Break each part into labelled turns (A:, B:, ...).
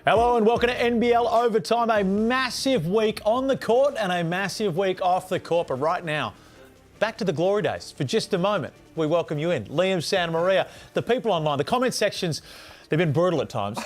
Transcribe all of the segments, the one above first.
A: Hello and welcome to NBL Overtime. A massive week on the court and a massive week off the court. But right now, back to the glory days. For just a moment, we welcome you in. Liam, Santa Maria, the people online, the comment sections, they've been brutal at times.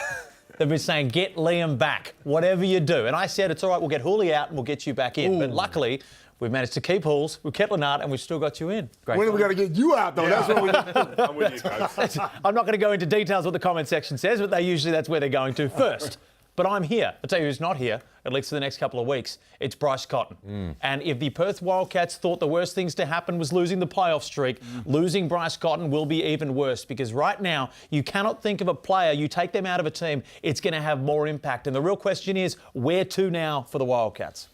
A: They've been saying, get Liam back, whatever you do. And I said, it's all right, we'll get Hooley out and we'll get you back in. But luckily, we've managed to keep Hools, we've kept Lennart, and we've still got you in.
B: Great. When are we going to get you out, though?
C: Yeah.
B: That's what we need.
C: I'm with you, Coach.
A: I'm not going to go into details what the comment section says, but that's where they're going to first. But I'm here. I'll tell you who's not here, at least for the next couple of weeks. It's Bryce Cotton. And if the Perth Wildcats thought the worst things to happen was losing the playoff streak, losing Bryce Cotton will be even worse, because right now you cannot think of a player, you take them out of a team, it's going to have more impact. And the real question is, where to now for the Wildcats?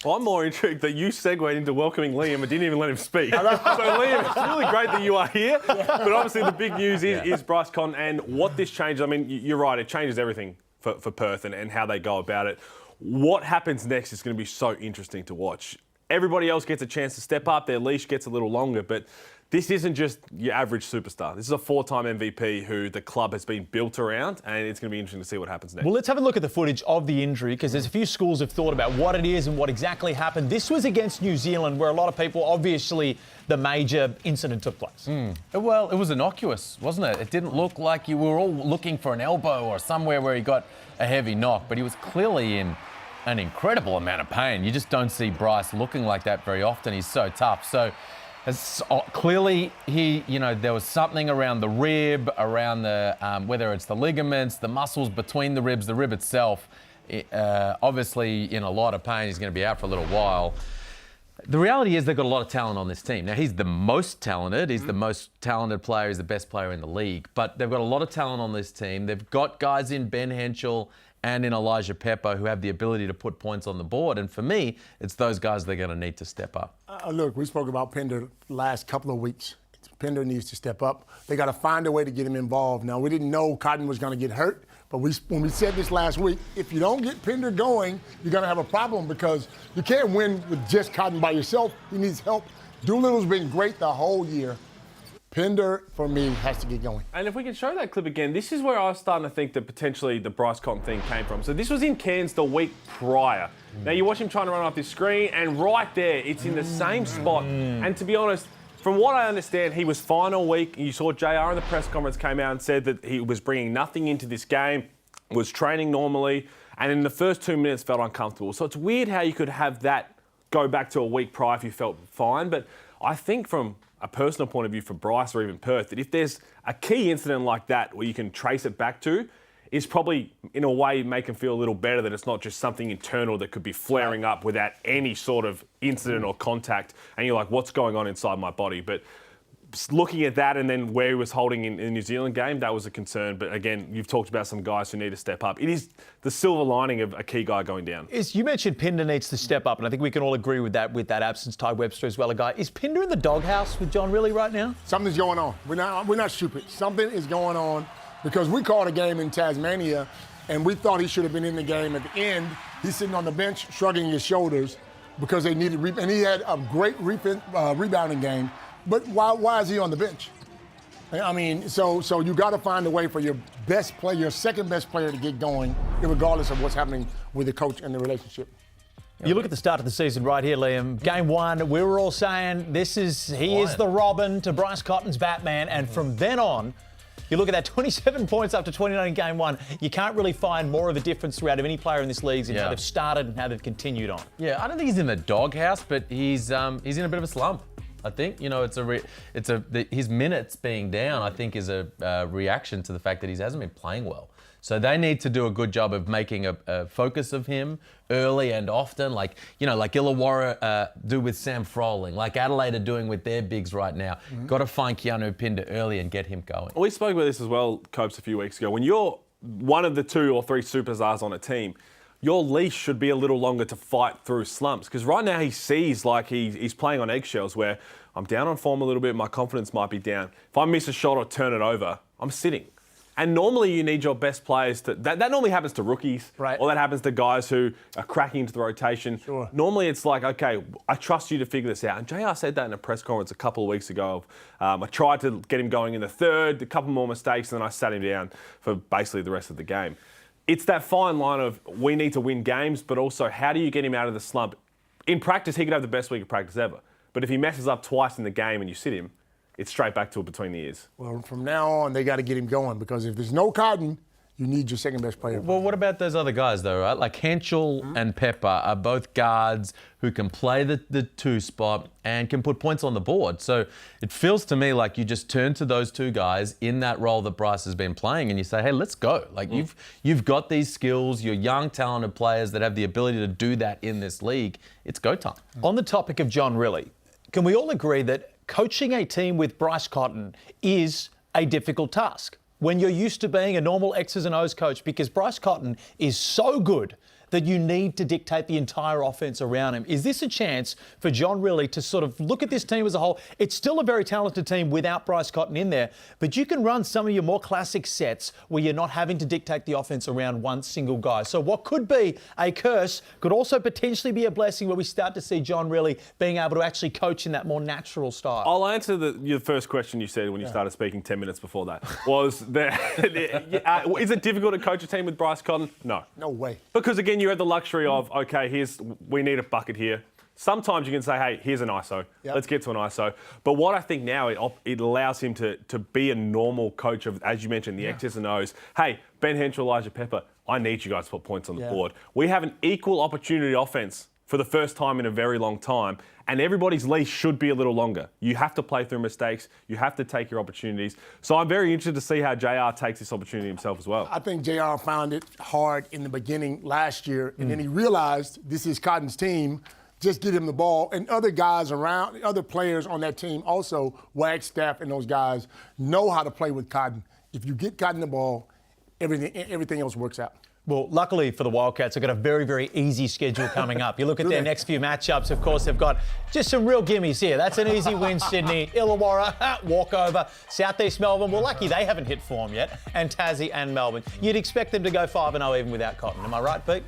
C: Well, I'm more intrigued that you segued into welcoming Liam and didn't even let him speak. So, Liam, it's really great that you are here. But obviously the big news is Bryce Cotton and what this changes. I mean, you're right, it changes everything for Perth and how they go about it. What happens next is going to be so interesting to watch. Everybody else gets a chance to step up. Their leash gets a little longer, but this isn't just your average superstar. This is a four-time MVP who the club has been built around, and it's going to be interesting to see what happens next.
A: Well, let's have a look at the footage of the injury, because there's a few schools have thought about what it is and what exactly happened. This was against New Zealand, where a lot of people, obviously, the major incident took place.
D: Well, it was innocuous, wasn't it? It didn't look like you were all looking for an elbow or somewhere where he got a heavy knock, but he was clearly in an incredible amount of pain. You just don't see Bryce looking like that very often. He's so tough. So clearly, there was something around the rib, around the whether it's the ligaments, the muscles between the ribs, the rib itself. Obviously, in a lot of pain. He's going to be out for a little while. The reality is they've got a lot of talent on this team. Now, he's the most talented. He's the most talented player. He's the best player in the league. But they've got a lot of talent on this team. They've got guys in Ben Henschel and in Elijah Pepper who have the ability to put points on the board. And for me, it's those guys they're going to need to step up.
B: Look, we spoke about Pender last couple of weeks. Pender needs to step up. They got to find a way to get him involved. Now, we didn't know Cotton was going to get hurt, but when we said this last week, if you don't get Pender going, you're going to have a problem, because you can't win with just Cotton by yourself. He needs help. Doolittle's been great the whole year. Pender, for me, has to get going.
C: And if we can show that clip again, this is where I was starting to think that potentially the Bryce Cotton thing came from. So this was in Cairns the week prior. Now you watch him trying to run off this screen, and right there, it's in the same spot. And to be honest, from what I understand, he was fine all week. You saw JR in the press conference came out and said that he was bringing nothing into this game, was training normally, and in the first 2 minutes felt uncomfortable. So it's weird how you could have that go back to a week prior if you felt fine. But I think from a personal point of view for Bryce or even Perth, that if there's a key incident like that where you can trace it back to, is probably, in a way, make them feel a little better that it's not just something internal that could be flaring up without any sort of incident or contact. And you're like, what's going on inside my body? But looking at that and then where he was holding in the New Zealand game, that was a concern. But again, you've talked about some guys who need to step up. It is the silver lining of a key guy going down.
A: You mentioned Pinder needs to step up, and I think we can all agree with that absence. Ty Webster as well, a guy. Is Pinder in the doghouse with John Rillie right now?
B: Something's going on. We're not stupid. Something is going on, because we called a game in Tasmania, and we thought he should have been in the game at the end. He's sitting on the bench shrugging his shoulders because they needed and he had a great rebounding game. But why is he on the bench? I mean, so you got to find a way for your best player, your second best player, to get going, regardless of what's happening with the coach and the relationship.
A: You look at the start of the season right here, Liam. Game one, we were all saying he is the Robin to Bryce Cotton's Batman, and from then on, you look at that 27 points after 29 in game one. You can't really find more of a difference throughout of any player in this league in how they've started and how they've continued on.
D: Yeah, I don't think he's in the doghouse, but he's in a bit of a slump. I think his minutes being down, I think, is a reaction to the fact that he hasn't been playing well. So they need to do a good job of making a focus of him early and often, like Illawarra do with Sam Froling, like Adelaide are doing with their bigs right now. Got to find Keanu Pinder early and get him going.
C: We spoke about this as well, Copes, a few weeks ago. When you're one of the 2 or 3 superstars on a team, your leash should be a little longer to fight through slumps. Because right now he sees like he's playing on eggshells, where I'm down on form a little bit, my confidence might be down. If I miss a shot or turn it over, I'm sitting. And normally you need your best players to... That normally happens to rookies.
A: Right.
C: Or that happens to guys who are cracking into the rotation.
B: Sure.
C: Normally it's like, okay, I trust you to figure this out. And JR said that in a press conference a couple of weeks ago. I tried to get him going in the third, a couple more mistakes, and then I sat him down for basically the rest of the game. it's that fine line of we need to win games, but also how do you get him out of the slump? In practice, he could have the best week of practice ever. But if he messes up twice in the game and you sit him, it's straight back to it between the ears.
B: Well, from now on, they got to get him going because if there's no Cotton, you need your second best player.
D: Well, what about those other guys, though, right? Like Henschel and Pepper are both guards who can play the two spot and can put points on the board. So it feels to me like you just turn to those two guys in that role that Bryce has been playing and you say, hey, let's go. Like you've got these skills, you're young, talented players that have the ability to do that in this league. It's go time.
A: On the topic of John Rillie, can we all agree that coaching a team with Bryce Cotton is a difficult task when you're used to being a normal X's and O's coach, because Bryce Cotton is so good that you need to dictate the entire offense around him? Is this a chance for John Rillie to sort of look at this team as a whole? It's still a very talented team without Bryce Cotton in there, but you can run some of your more classic sets where you're not having to dictate the offense around one single guy. So what could be a curse could also potentially be a blessing where we start to see John Rillie being able to actually coach in that more natural style.
C: I'll answer your first question you said when you started speaking 10 minutes before that. Was is it difficult to coach a team with Bryce Cotton? No.
B: No way.
C: Because again, you have the luxury of, okay, we need a bucket here. Sometimes you can say, hey, here's an ISO.
B: Yep.
C: Let's get to an ISO. But what I think now, it allows him to be a normal coach of, as you mentioned, the X's and O's. Hey, Ben Henschel, Elijah Pepper, I need you guys to put points on the board. We have an equal opportunity offense for the first time in a very long time, and everybody's leash should be a little longer. You have to play through mistakes. You have to take your opportunities. So I'm very interested to see how JR takes this opportunity himself as well.
B: I think JR found it hard in the beginning last year, and then he realized this is Cotton's team. Just get him the ball. And other guys around, other players on that team also, Wagstaff and those guys, know how to play with Cotton. If you get Cotton the ball, everything else works out.
A: Well, luckily for the Wildcats, they've got a very, very easy schedule coming up. You look at their next few matchups, of course, they've got just some real gimmies here. That's an easy win, Sydney. Illawarra, walkover. Southeast Melbourne, well, lucky they haven't hit form yet. And Tassie and Melbourne. You'd expect them to go 5-0 even without Cotton. Am I right, Pete?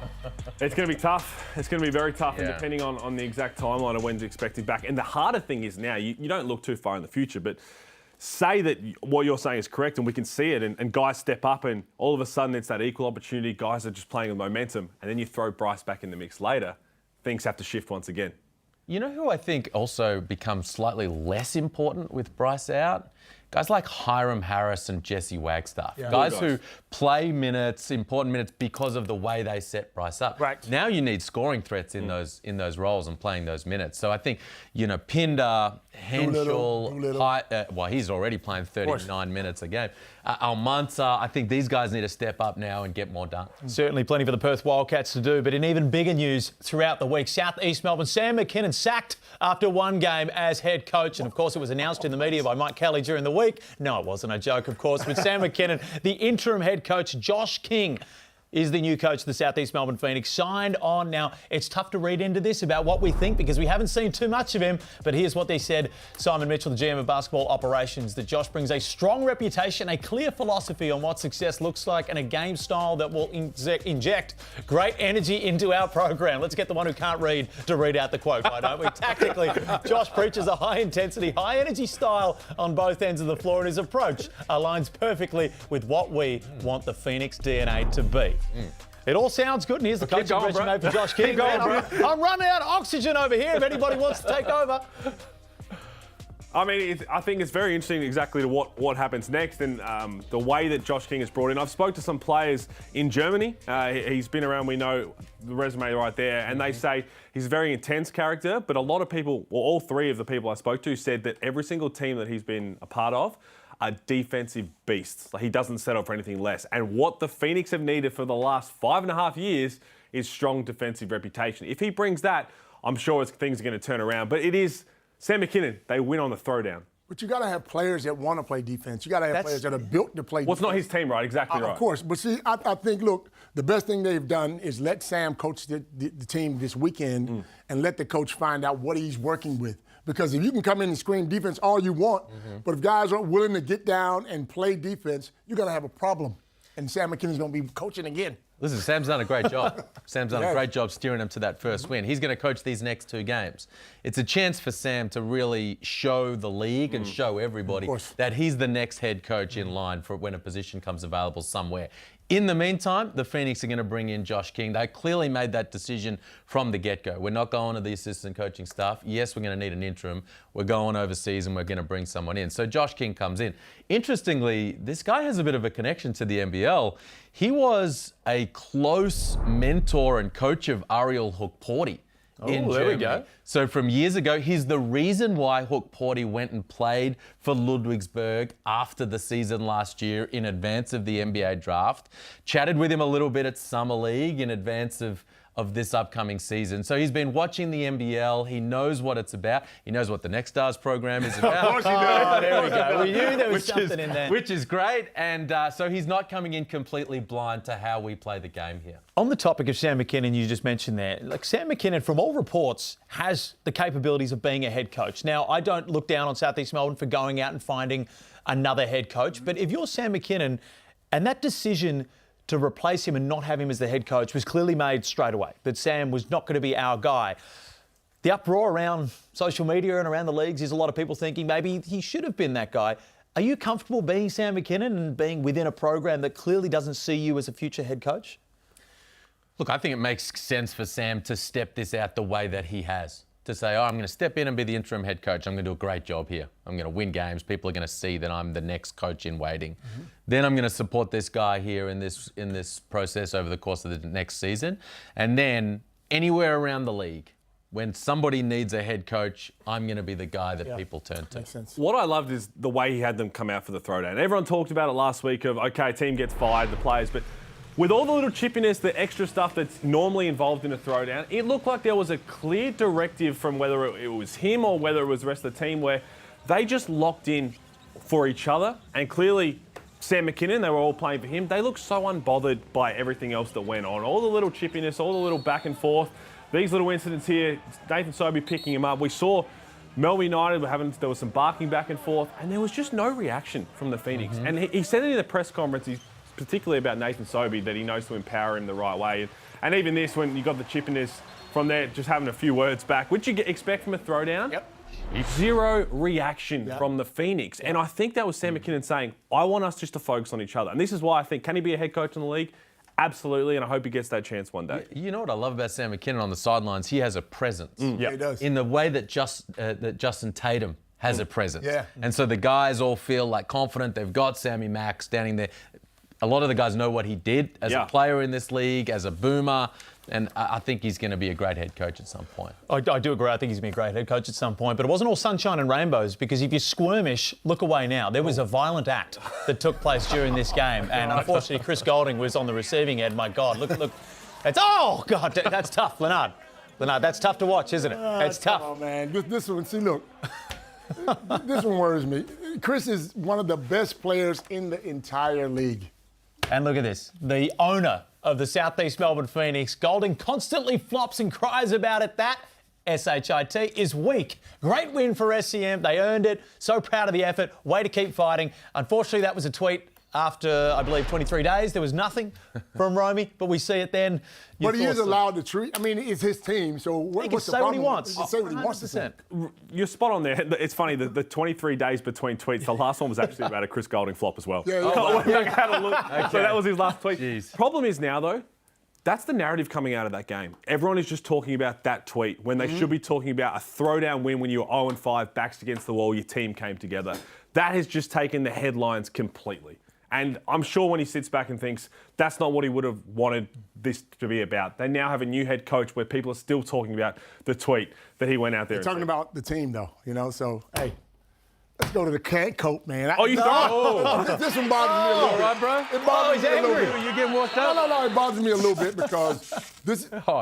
C: It's going to be tough. It's going to be very tough, and depending on the exact timeline of when to expect him back. And the harder thing is now, you don't look too far in the future, but say that what you're saying is correct and we can see it and guys step up and all of a sudden it's that equal opportunity. Guys are just playing with momentum and then you throw Bryce back in the mix later. Things have to shift once again.
D: You know who I think also becomes slightly less important with Bryce out? Guys like Hiram Harris and Jesse Wagstaff. Guys who play minutes, important minutes, because of the way they set Bryce up.
B: Right.
D: Now you need scoring threats in those roles and playing those minutes. So I think, Pinder, Henschel, well, he's already playing 39 minutes a game. Almanza, I think these guys need to step up now and get more done.
A: Certainly plenty for the Perth Wildcats to do, but in even bigger news throughout the week, South East Melbourne, Sam McKinnon sacked after one game as head coach. And of course, it was announced in the media by Mike Kelly during the week. No, it wasn't a joke, of course, but Sam McKinnon, the interim head coach, Josh King, is the new coach of the South East Melbourne Phoenix, signed on. Now, it's tough to read into this about what we think because we haven't seen too much of him, but here's what they said. Simon Mitchell, the GM of basketball operations, that Josh brings a strong reputation, a clear philosophy on what success looks like, and a game style that will inject great energy into our program. Let's get the one who can't read to read out the quote, why don't we? Tactically, Josh preaches a high-intensity, high-energy style on both ends of the floor, and his approach aligns perfectly with what we want the Phoenix DNA to be. It all sounds good, and here's the coaching resume for Josh King. I'm running out of oxygen over here if anybody wants to take over.
C: I mean, I think it's very interesting exactly to what happens next and the way that Josh King is brought in. I've spoke to some players in Germany. He's been around, we know the resume right there, and they say he's a very intense character, but a lot of people, well, all three of the people I spoke to said that every single team that he's been a part of are defensive beasts. Like, he doesn't settle for anything less. And what the Phoenix have needed for the last 5.5 years is strong defensive reputation. If he brings that, I'm sure things are going to turn around. But it is Sam McKinnon. They win on the throwdown.
B: But you got to have players that want to play defense. You got to have players that are built to play defense.
C: Well, it's not his team, right? Exactly right.
B: Of course. But see, I think, look, the best thing they've done is let Sam coach the team this weekend and let the coach find out what he's working with. Because if you can come in and scream defense all you want, but if guys aren't willing to get down and play defense, you're going to have a problem. And Sam McKinnon's going to be coaching again.
D: Listen, Sam's done a great job. Sam's done a great job steering them to that first win. He's going to coach these next two games. It's a chance for Sam to really show the league and show everybody that he's the next head coach in line for when a position comes available somewhere In the meantime, the Phoenix are going to bring in Josh King. They clearly made that decision from the get-go. We're not going to the assistant coaching staff. Yes, we're going to need an interim. We're going overseas and we're going to bring someone in. So Josh King comes in. Interestingly, this guy has a bit of a connection to the NBL. He was a close mentor and coach of Ariel Hook-Porty. In
A: there we
D: Germany.
A: go.
D: So from years ago, he's the reason why Hook-Porty went and played for Ludwigsburg after the season last year in advance of the NBA draft. Chatted with him a little bit at Summer League in advance of this upcoming season. So he's been watching the NBL. He knows what it's about. He knows what the Next Stars program is about.
B: Of course he does.
A: There we go. We knew there was something in there.
D: Which is great. And so he's not coming in completely blind to how we play the game here.
A: On the topic of Sam McKinnon, you just mentioned there, like Sam McKinnon, from all reports, has the capabilities of being a head coach. Now, I don't look down on South East Melbourne for going out and finding another head coach, but if you're Sam McKinnon, and that decision to replace him and not have him as the head coach was clearly made straight away, that Sam was not going to be our guy. The uproar around social media and around the leagues is a lot of people thinking maybe he should have been that guy. Are you comfortable being Sam McKinnon and being within a program that clearly doesn't see you as a future head coach?
D: Look, I think it makes sense for Sam to step this out the way that he has. To say, I'm going to step in and be the interim head coach. I'm going to do a great job here. I'm going to win games. People are going to see that I'm the next coach in waiting. Then I'm going to support this guy here in this process over the course of the next season. And then anywhere around the league, when somebody needs a head coach, I'm going to be the guy that people turn to.
B: Makes sense.
C: What I loved is the way he had them come out for the throwdown. Everyone talked about it last week of, okay, team gets fired, the players, but with all the little chippiness, the extra stuff that's normally involved in a throwdown, it looked like there was a clear directive from whether it was him or whether it was the rest of the team where they just locked in for each other. And clearly, Sam McKinnon, they were all playing for him. They looked so unbothered by everything else that went on. All the little chippiness, all the little back and forth, these little incidents here, Nathan Sobey picking him up. We saw Melbourne United there was some barking back and forth, and there was just no reaction from the Phoenix. And he said it in the press conference, particularly about Nathan Sobey, that he knows to empower him the right way. And even this, when you got the chippiness from there, just having a few words back, which you expect from a throwdown.
B: Yep.
C: Zero reaction from the Phoenix. And I think that was Sam McKinnon saying, I want us just to focus on each other. And this is why I think, can he be a head coach in the league? Absolutely, and I hope he gets that chance one day.
D: You know what I love about Sam McKinnon on the sidelines? He has a presence.
B: Yeah, he does.
D: In the way that Justin Tatum has a presence.
B: Yeah.
D: And so the guys all feel like confident. They've got Sammy Mack standing there. A lot of the guys know what he did as a player in this league, as a boomer, and I think he's going to be a great head coach at some point.
A: I do agree. I think he's going to be a great head coach at some point, but it wasn't all sunshine and rainbows, because if you're squirmish, look away now. There was a violent act that took place during this game, and unfortunately Chris Golding was on the receiving end. My God, look. It's, oh, God, that's tough, Leonard, that's tough to watch, isn't it? It's tough.
B: Oh, man. This one, see, look. This one worries me. Chris is one of the best players in the entire league.
A: And look at this. The owner of the South East Melbourne Phoenix, Golding, constantly flops and cries about it. That, S-H-I-T, is weak. Great win for SEM. They earned it. So proud of the effort. Way to keep fighting. Unfortunately, that was a tweet after, I believe, 23 days. There was nothing from Romy, but we see it then.
B: But he is allowed to treat. I mean, it's his team, so what's the
A: say what he
B: problem?
A: wants.
B: He can say what he wants to say.
A: 100%.
C: You're spot on there. It's funny, the 23 days between tweets, the last one was actually about a Chris Golding flop as well.
B: Yeah.
C: We had a look. So that was his last tweet.
D: Jeez.
C: Problem is now, though, that's the narrative coming out of that game. Everyone is just talking about that tweet when they should be talking about a throwdown win when you were 0-5, backs against the wall, your team came together. That has just taken the headlines completely. And I'm sure when he sits back and thinks that's not what he would have wanted this to be about. They now have a new head coach where people are still talking about the tweet that he went out there.
B: They're talking about the team, though, so, hey, let's go to the can coat, man.
C: You thought?
B: This one bothers me a little bit.
D: Right, bro?
B: It bothers me a little bit.
D: You getting worked up?
B: No, it bothers me a little bit because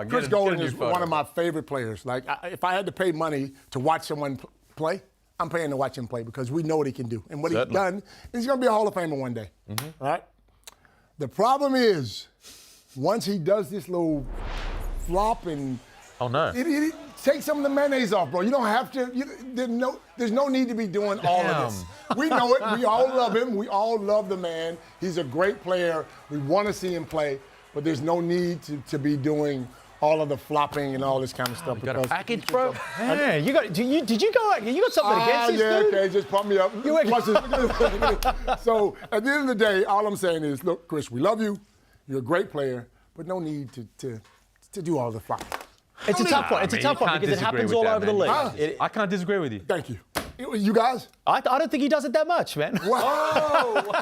B: Chris Golding is
D: photo.
B: one of my favorite players. Like, if I had to pay money to watch someone play, I'm paying to watch him play because we know what he can do. And what he's done, he's going to be a Hall of Famer one day. All right? The problem is, once he does this little flop and it take some of the mayonnaise off, bro. You don't have to. There's no need to be doing all of this. We know it. We all love him. We all love the man. He's a great player. We want to see him play, but there's no need to be doing all of the flopping and all this kind of stuff.
D: You got a package, bro?
A: Yeah, did you go? You got something against this dude?
B: Okay, just pump me up. So at the end of the day, all I'm saying is, look, Chris, we love you. You're a great player, but no need to do all the flying.
A: It's a tough one. It's a tough one because it happens all over the league.
B: Huh?
D: I can't disagree with you.
B: Thank you. You guys?
A: I don't think he does it that much, man.
B: Wow.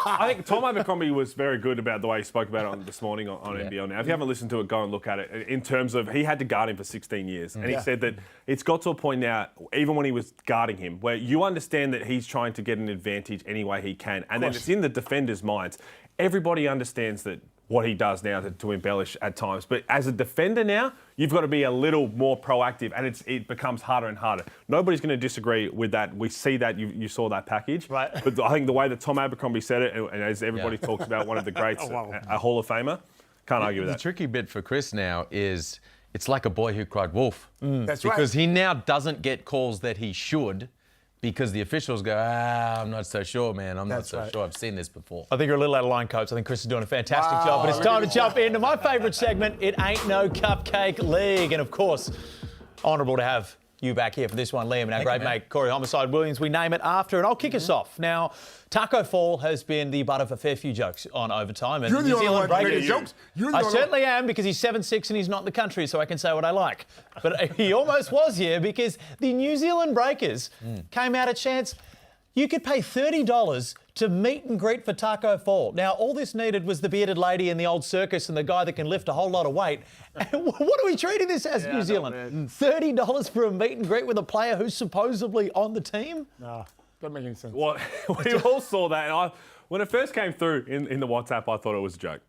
C: I think Tom Abercrombie was very good about the way he spoke about it this morning on NBL Now. If you haven't listened to it, go and look at it. In terms of, he had to guard him for 16 years. And he said that it's got to a point now, even when he was guarding him, where you understand that he's trying to get an advantage any way he can. And then it's in the defender's minds. Everybody understands that what he does now to embellish at times. But as a defender now, you've got to be a little more proactive, and it becomes harder and harder. Nobody's going to disagree with that. We see that. You saw that package.
A: Right.
C: But I think the way that Tom Abercrombie said it, and as everybody talks about, one of the greats, a Hall of Famer, can't argue with that.
D: The tricky bit for Chris now is it's like a boy who cried wolf.
B: That's right.
D: Because he now doesn't get calls that he should, because the officials go, I'm not so sure, man. I'm not so sure. I've seen this before.
A: I think you're a little out of line, Coach. I think Chris is doing a fantastic job. But it's time to jump into my favourite segment, It Ain't No Cupcake League. And, of course, honourable to have you back here for this one, Liam, and our great mate, Corey Homicide Williams. We name it after, and I'll kick us off. Now, Taco Fall has been the butt of a fair few jokes on Overtime. And
B: You're the
A: New
B: only
A: Zealand
B: one
A: Breakers.
B: making jokes.
A: I certainly am, because he's 7'6" and he's not in the country, so I can say what I like. But he almost was here because the New Zealand Breakers came out a chance. You could pay $30 to meet and greet for Taco Fall. Now, all this needed was the bearded lady in the old circus and the guy that can lift a whole lot of weight. What are we treating this as, New Zealand? $30 for a meet and greet with a player who's supposedly on the team?
B: Nah, doesn't make any sense.
C: Well, we all saw that. And when it first came through in the WhatsApp, I thought it was a joke.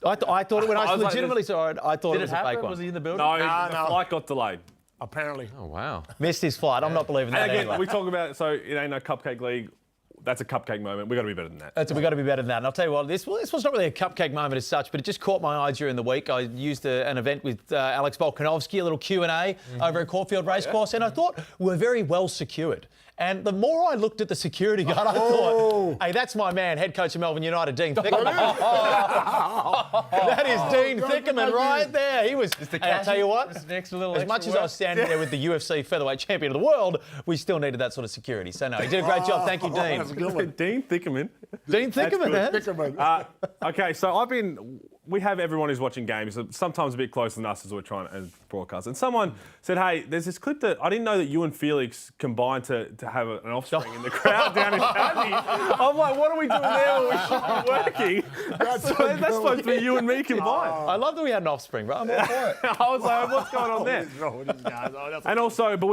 A: I thought it when I legitimately saw it, I thought
D: Did
A: it was
D: it
A: a fake
D: happen?
A: one.
D: Was he in the building?
C: No, the flight got delayed.
B: Apparently.
D: Oh, wow.
A: Missed his flight. I'm not believing that
C: And again,
A: anyway.
C: we talk about, so it ain't no cupcake league. That's a cupcake moment. We've got to be better than that.
A: We've got to be better than that. And I'll tell you what, this was not really a cupcake moment as such, but it just caught my eye during the week. I used an event with Alex Volkanovski, a little Q&A over at Caulfield Racecourse, and I thought we're very well secured. And the more I looked at the security guard, I thought, hey, that's my man, head coach of Melbourne United, Dean Thickerman. That is Dean Thickerman right there. He was, hey, I'll tell you what, as much as I was standing there with the UFC featherweight champion of the world, we still needed that sort of security. So, no, he did a great job. Thank you, Dean.
B: That's a good one.
C: Dean Thickerman.
A: Dean Thickerman, man.
B: Thickerman.
C: Okay, so we have everyone who's watching games, sometimes a bit closer than us as we're trying to broadcast. And someone said, hey, there's this clip that I didn't know that you and Felix combined to have an offspring in the crowd down in Sydney. I'm like, what are we doing there when we should be working? That's supposed to be you and me combined.
A: I love that we had an offspring, bro. I'm all for it.
C: I was like, what's going on there? And also, but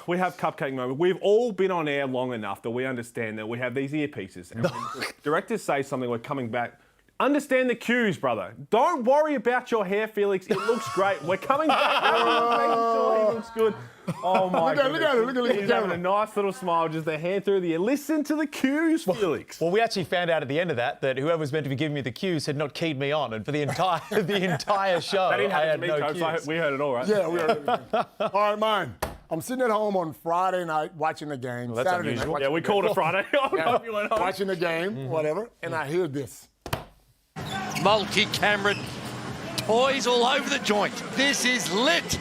C: we have cupcake moment. We've all been on air long enough that we understand that we have these earpieces. And when the directors say something, we're coming back. Understand the cues, brother. Don't worry about your hair, Felix. It looks great. We're coming back. Making sure he looks good. Oh, my God.
B: Look at it.
C: He's having a nice little smile, just a hand through the ear. Listen to the cues, Felix.
A: Well, we actually found out at the end of that whoever was meant to be giving me the cues had not keyed me on, and for the entire show,
C: That didn't
A: I
C: happen
A: had
C: to me,
A: no
C: Coach.
A: cues.
C: We heard it all, right?
B: Yeah, we heard everything. All right, mine. I'm sitting at home on Friday night watching the game.
A: that's
B: Saturday
A: unusual.
B: night.
C: Yeah, we called it Friday. I don't know if you went home.
B: Watching the game, whatever, and I hear this.
E: Multi-camera toys all over the joint. This is lit.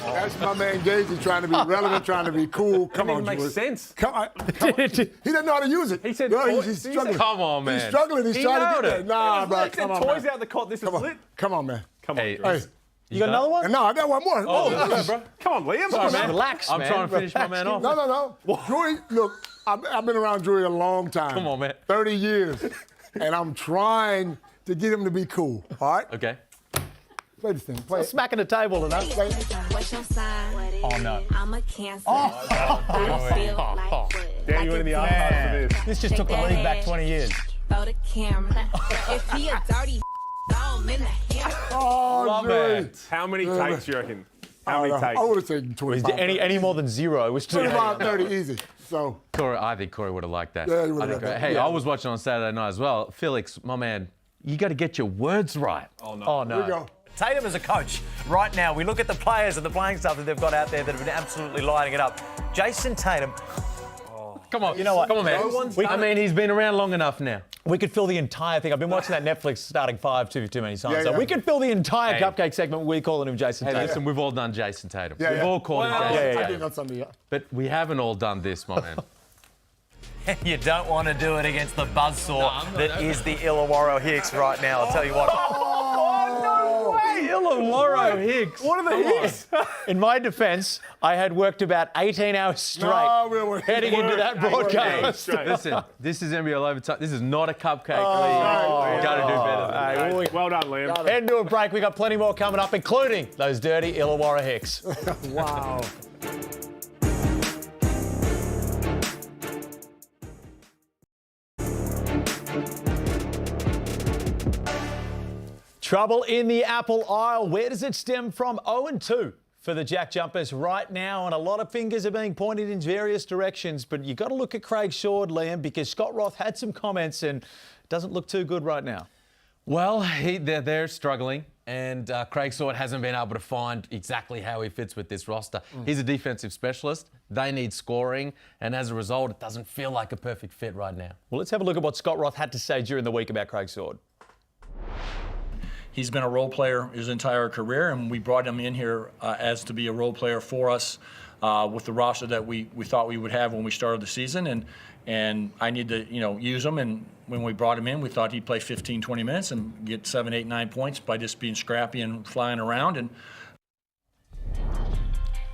B: That's my man Gazy trying to be relevant, trying to be cool. Come on,
C: It makes
B: Julius.
C: sense.
B: Come on. He doesn't know how to use it.
C: He said
B: no,
C: toys.
B: he's
C: He
B: struggling.
C: said-
D: Come on, man.
B: He's struggling. He's
C: He
B: trying to
C: nailed
B: get there.
C: it.
B: Nah, bro.
C: He said
B: Come on,
C: toys
B: man.
C: out the cot. This is
B: Come on.
C: lit.
B: Come on, man.
C: Come on.
D: Hey,
C: Drew.
B: Hey.
A: You got another one?
B: And no, I got one more.
C: Oh, bro. Come on, Liam.
A: Sorry, man. Relax,
D: I'm
A: man.
D: trying to finish my man off.
B: No. Drury, look, I've been around Drury a long time.
D: Come on, man.
B: 30 years. And I'm trying to get him to be cool. All right?
D: Okay.
B: Play this thing. Play it.
A: Smacking the table enough.
F: What's your sign?
A: Oh, no.
F: I'm a Cancer. I feel like what?
C: Danny went in the archives for this.
A: This just took the league back 20 years.
F: Throw the camera. If he a dirty, throw him in the hammer.
B: Oh,
D: Love
B: Drury.
D: it.
C: How many takes do you reckon? How many takes?
B: I would have taken 25.
A: Any more than zero was too
B: 25, 30, easy. So,
D: Corey, I think Corey would have liked that.
B: Yeah, he would
D: I
B: have
D: think
B: liked that.
D: Hey,
B: Yeah.
D: I was watching on Saturday night as well. Felix, my man, you got to get your words right.
A: Oh,
B: here we
A: no.
B: go.
G: Tatum as a coach, right now, we look at the players and the playing stuff that they've got out there that have been absolutely lighting it up. Jason Tatum,
D: Come on.
A: You know what?
D: Come on, man. I mean, he's been around long enough now.
A: We could fill the entire thing. I've been watching that Netflix starting five too many times.
B: Yeah,
A: So
B: yeah.
A: we could fill the entire
D: Hey.
A: cupcake segment. We're calling him Jason
D: Hey,
A: Tatum.
D: listen, we've all done Jason Tatum.
B: Yeah,
D: We've
B: yeah.
D: all called him
C: Well,
D: Jason
A: yeah,
D: Tatum.
A: yeah.
B: I think that's something. Yeah.
D: But we haven't all done this, my man.
G: And you don't want to do it against the buzzsaw that is the Illawarra Hicks right now. I'll tell you what.
C: Illawarra Hicks.
A: What are the Hicks? In my defence, I had worked about 18 hours straight heading into that broadcast.
D: Listen, this is NBL Overtime. This is not a cupcake league. You've got to do better than that.
C: Well done, Liam.
A: Head into a break. We've got plenty more coming up, including those dirty Illawarra Hicks.
B: Wow.
A: Trouble in the apple aisle. Where does it stem from? 0-2 for the Jack Jumpers right now, and a lot of fingers are being pointed in various directions. But you've got to look at Craig Shord, Liam, because Scott Roth had some comments and it doesn't look too good right now.
D: Well, they're struggling, and Craig Shord hasn't been able to find exactly how he fits with this roster. He's a defensive specialist. They need scoring, and as a result, it doesn't feel like a perfect fit right now.
A: Well, let's have a look at what Scott Roth had to say during the week about Craig Shord.
H: He's been a role player his entire career, and we brought him in here as to be a role player for us with the roster that we thought we would have when we started the season. And I need to, use him. And when we brought him in, we thought he'd play 15, 20 minutes and get 7, 8, 9 points by just being scrappy and flying around. And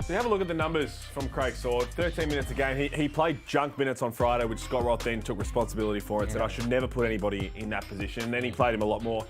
C: So have a look at the numbers from Craig Shord. 13 minutes a game. He played junk minutes on Friday, which Scott Roth then took responsibility for and said, I should never put anybody in that position. And then he played him a lot more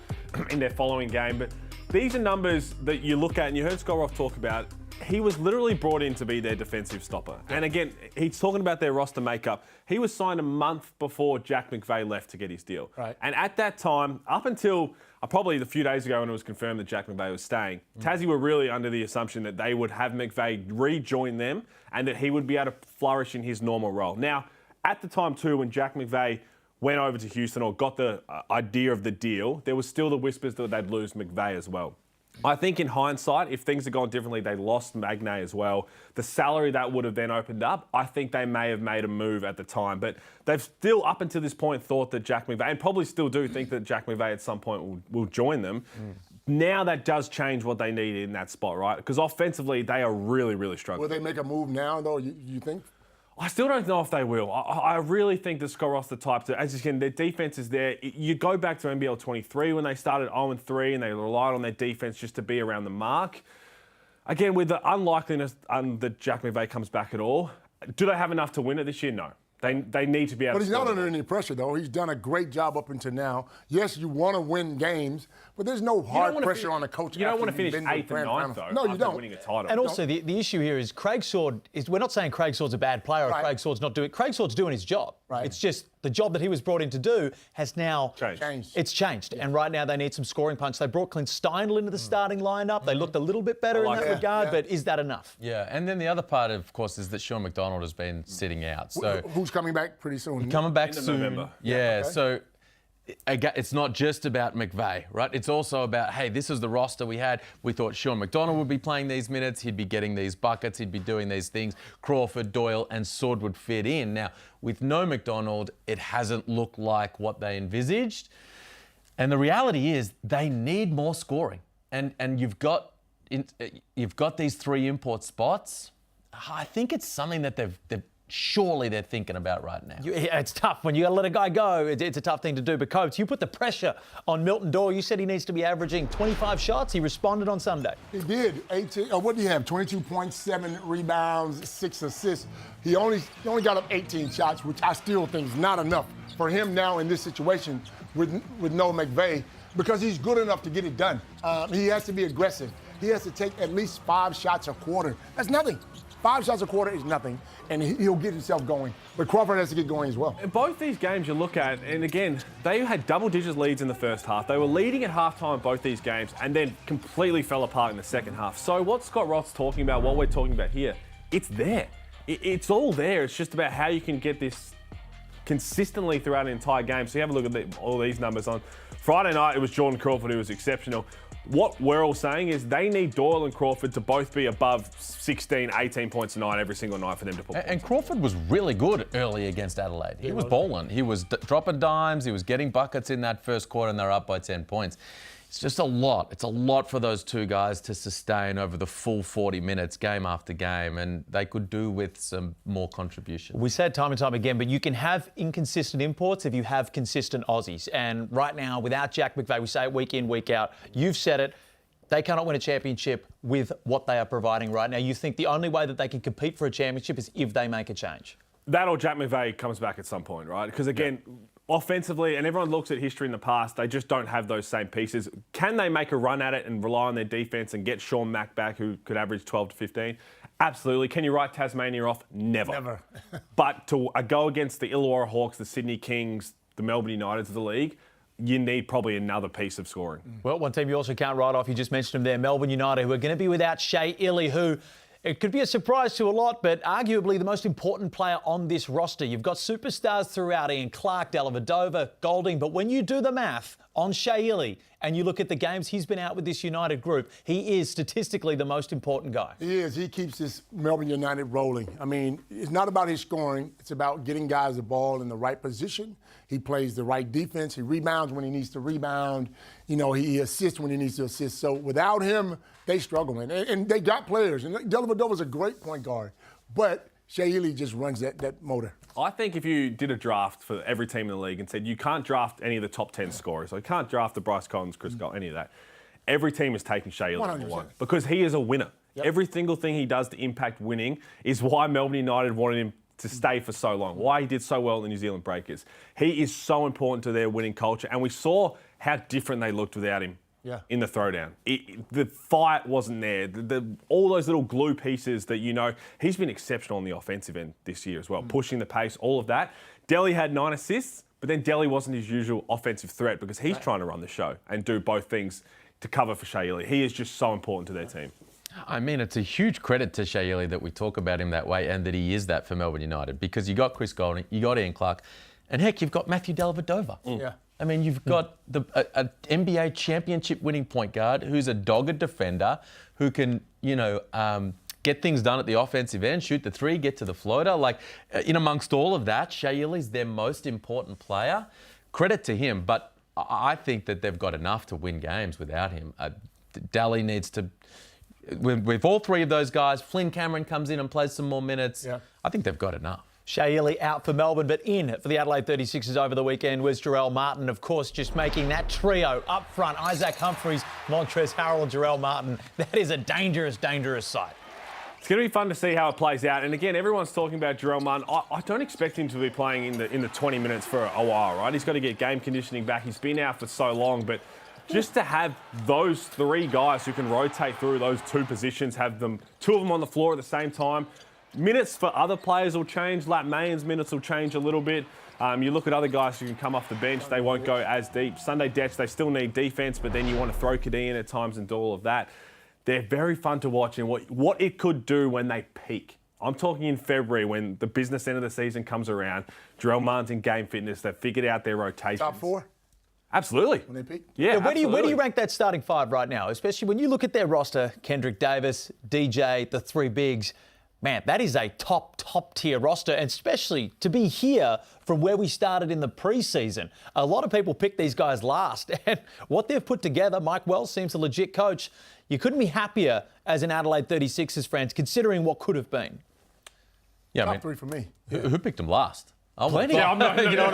C: in their following game. But these are numbers that you look at, and you heard Scott Roth talk about. He was literally brought in to be their defensive stopper. And again, he's talking about their roster makeup. He was signed a month before Jack McVay left to get his deal.
A: Right.
C: And at that time, up until probably a few days ago when it was confirmed that Jack McVay was staying, Tassie were really under the assumption that they would have McVay rejoin them and that he would be able to flourish in his normal role. Now, at the time too, when Jack McVay went over to Houston or got the idea of the deal, there was still the whispers that they'd lose McVay as well. I think in hindsight, if things had gone differently, they lost Magnay as well. The salary that would have then opened up, I think they may have made a move at the time. But they've still, up until this point, thought that Jack McVay, and probably still do think that Jack McVay at some point will join them. Now that does change what they need in that spot, right? Because offensively, they are really, really struggling.
B: Will they make a move now, though, you think?
C: I still don't know if they will. I really think the Scott Roth's the type to, as you can, their defense is there. You go back to NBL 23 when they started 0-3 and they relied on their defense just to be around the mark. Again, with the unlikeliness that Jack McVay comes back at all, do they have enough to win it this year? No. They need to be able to.
B: But he's not under any pressure, though. He's done a great job up until now. Yes, you want to win games, but there's no hard pressure on a coach.
C: You don't want to finish 8th and 9th, though.
B: No, you don't.
C: Winning a title.
A: And also, the issue here is Craig Shord we're not saying Craig Shord's a bad player or Craig Shord's not doing. Craig Shord's doing his job.
B: Right.
A: It's just the job that he was brought in to do has now
C: changed.
A: It's changed. And right now they need some scoring punch. They brought Clint Steindl into the starting lineup. They looked a little bit better in that regard, but is that enough?
D: Yeah, and then the other part, of course, is that Sean McDonald has been sitting out. So
B: who's coming back pretty soon?
D: Coming back soon.
C: November.
D: Yeah, so it's not just about McVay, right? It's also about, hey, this is the roster we had. We thought Sean McDonald would be playing these minutes. He'd be getting these buckets. He'd be doing these things. Crawford, Doyle, and Sword would fit in. Now, with no McDonald, it hasn't looked like what they envisaged. And the reality is they need more scoring. And you've got these 3 import spots. I think it's something that surely they're thinking about right now.
A: It's tough. When you got to let a guy go, it's a tough thing to do. But, Coates, you put the pressure on Milton Doyle. You said he needs to be averaging 25 shots. He responded on Sunday.
B: He did. 18. What did he have? 22.7 rebounds, 6 assists. He only got up 18 shots, which I still think is not enough for him now in this situation with no McVay, because he's good enough to get it done. He has to be aggressive. He has to take at least 5 shots a quarter. That's nothing. 5 shots a quarter is nothing, and he'll get himself going. But Crawford has to get going as well.
C: In both these games you look at, and again, they had double-digit leads in the first half. They were leading at halftime in both these games and then completely fell apart in the second half. So what Scott Roth's talking about, what we're talking about here, it's there. It's all there. It's just about how you can get this consistently throughout an entire game. So you have a look at all these numbers. On Friday night, it was Jordan Crawford who was exceptional. What we're all saying is they need Doyle and Crawford to both be above 16, 18 points a night every single night for them to put points.
D: And Crawford was really good early against Adelaide. He was balling. He was dropping dimes. He was getting buckets in that first quarter, and they're up by 10 points. It's just a lot. It's a lot for those two guys to sustain over the full 40 minutes, game after game, and they could do with some more contribution.
A: We said time and time again, but you can have inconsistent imports if you have consistent Aussies. And right now, without Jack McVeigh, we say it week in, week out. You've said it. They cannot win a championship with what they are providing right now. You think the only way that they can compete for a championship is if they make a change?
C: That or Jack McVeigh comes back at some point, right? Because again, offensively, and everyone looks at history in the past, they just don't have those same pieces. Can they make a run at it and rely on their defense and get Sean Mack back, who could average 12 to 15? Absolutely. Can you write Tasmania off? Never. But to go against the Illawarra Hawks, the Sydney Kings, the Melbourne Uniteds of the league, you need probably another piece of scoring.
A: Well, one team you also can't write off, you just mentioned them there, Melbourne United, who are going to be without Shea Ili, who it could be a surprise to a lot, but arguably the most important player on this roster. You've got superstars throughout, Ian Clark, Dellavedova, Golding, but when you do the math on Shea Ili and you look at the games he's been out with this United group, he is statistically the most important guy.
B: He is. He keeps this Melbourne United rolling. I mean, it's not about his scoring. It's about getting guys the ball in the right position. He plays the right defense. He rebounds when he needs to rebound. You know, he assists when he needs to assist. So without him, they struggle, man. And they got players. And Dellavedova's a great point guard. But Shea Ili just runs that motor.
C: I think if you did a draft for every team in the league and said you can't draft any of the top 10 scorers, so you can't draft the Bryce Cottons, Chris Gold, any of that, every team is taking Shea Ili number 1 because he is a winner. Yep. Every single thing he does to impact winning is why Melbourne United wanted him to stay for so long, why he did so well in the New Zealand Breakers. He is so important to their winning culture, and we saw how different they looked without him. In the throwdown. The fight wasn't there. All those little glue pieces that he's been exceptional on the offensive end this year as well, pushing the pace, all of that. Delhi had 9 assists, but then Delhi wasn't his usual offensive threat because he's trying to run the show and do both things to cover for Shea Ili. He is just so important to their team.
D: I mean, it's a huge credit to Shea Ili that we talk about him that way and that he is that for Melbourne United because you got Chris Golding, you got Ian Clark, and heck, you've got Matthew Dellavedova.
B: Yeah.
D: I mean, you've got an NBA championship winning point guard who's a dogged defender who can, get things done at the offensive end, shoot the three, get to the floater. Like, in amongst all of that, Shea Ili's their most important player. Credit to him, but I think that they've got enough to win games without him. Daly needs to, with all three of those guys, Flynn Cameron comes in and plays some more minutes. Yeah. I think they've got enough.
A: Shea Ili out for Melbourne, but in for the Adelaide 36ers over the weekend was Jarrell Martin, of course, just making that trio up front. Isaac Humphries, Montrezl Harrell, and Jarrell Martin. That is a dangerous, dangerous sight.
C: It's going to be fun to see how it plays out. And again, everyone's talking about Jarrell Martin. I don't expect him to be playing in the 20 minutes for a while, right? He's got to get game conditioning back. He's been out for so long, but just to have those three guys who can rotate through those two positions, have them, two of them on the floor at the same time. Minutes for other players will change. Lat Mayen's minutes will change a little bit. You look at other guys who can come off the bench, they won't go as deep. Sunday Dech, they still need defense, but then you want to throw Kadeen in at times and do all of that. They're very fun to watch and what it could do when they peak. I'm talking in February when the business end of the season comes around. Jarrell Martin's in game fitness. They've figured out their rotations.
B: Top 4?
C: Absolutely.
B: When they peak?
C: Yeah,
A: where do you rank that starting 5 right now? Especially when you look at their roster, Kendrick Davis, DJ, the 3 bigs. Man, that is a top tier roster, and especially to be here from where we started in the preseason. A lot of people pick these guys last, and what they've put together, Mike Wells seems a legit coach. You couldn't be happier as an Adelaide 36ers fan, considering what could have been.
D: Yeah,
B: Top 3 for me.
D: Who picked them last?
A: Plenty.
C: Yeah, you know what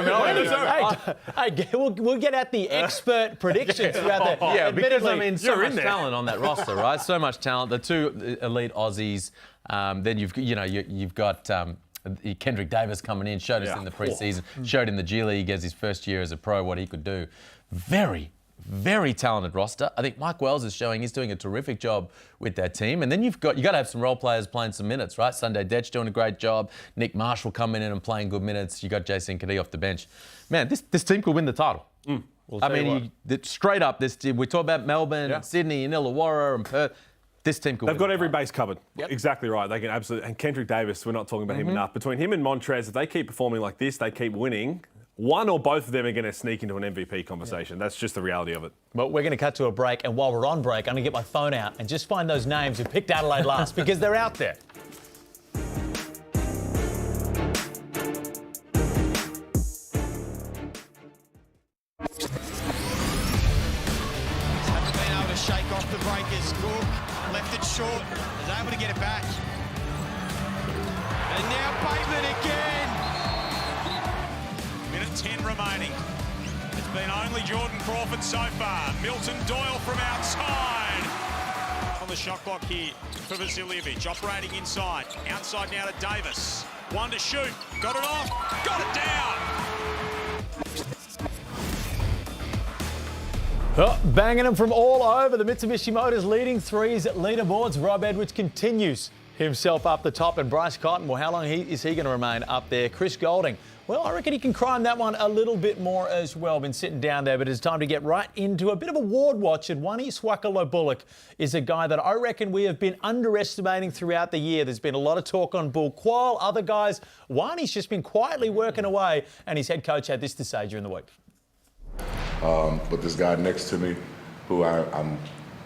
C: I mean?
A: We'll get at the expert predictions throughout the.
D: Yeah, because I mean, so
C: you're
D: much
C: in there.
D: talent on that roster, right? So much talent. The 2 elite Aussies. Then you've got Kendrick Davis coming in. Showed us in the preseason. Showed in the G League as his first year as a pro what he could do. Very, very talented roster. I think Mike Wells is showing he's doing a terrific job with that team. And then you got to have some role players playing some minutes, right? Sunday Dech doing a great job. Nick Marshall coming in and playing good minutes. You got Jason Kadee off the bench. Man, this team could win the title. Straight up, this team. We talk about Melbourne, Sydney, and Illawarra, and Perth. This team could
C: They've
D: win
C: got
D: the
C: every
D: title.
C: base covered. Yep. Exactly right. They can absolutely. And Kendrick Davis, we're not talking about him enough. Between him and Montrez, if they keep performing like this, they keep winning. One or both of them are going to sneak into an MVP conversation. That's just the reality of it.
A: But we're going to cut to a break, and while we're on break, I'm going to get my phone out and just find those names who picked Adelaide last because they're out there.
I: Cook left it short, was able to get it back. And now Bateman again. Minute 10 remaining. It's been only Jordan Crawford so far. Milton Doyle from outside. On the shot clock here for Vasiljevic, operating inside. Outside now to Davis. One to shoot. Got it off. Got it down.
A: Oh, banging them from all over. The Mitsubishi Motors leading threes at leaderboards. Rob Edwards continues himself up the top. And Bryce Cotton, well, how long is he going to remain up there? Chris Golding, well, I reckon he can climb that one a little bit more as well. Been sitting down there, but it's time to get right into a bit of a ward watch. And Wani Swakalo-Bullock is a guy that I reckon we have been underestimating throughout the year. There's been a lot of talk on Bull Qual, other guys. Wani's just been quietly working away, and his head coach had this to say during the week.
J: But this guy next to me, who I'm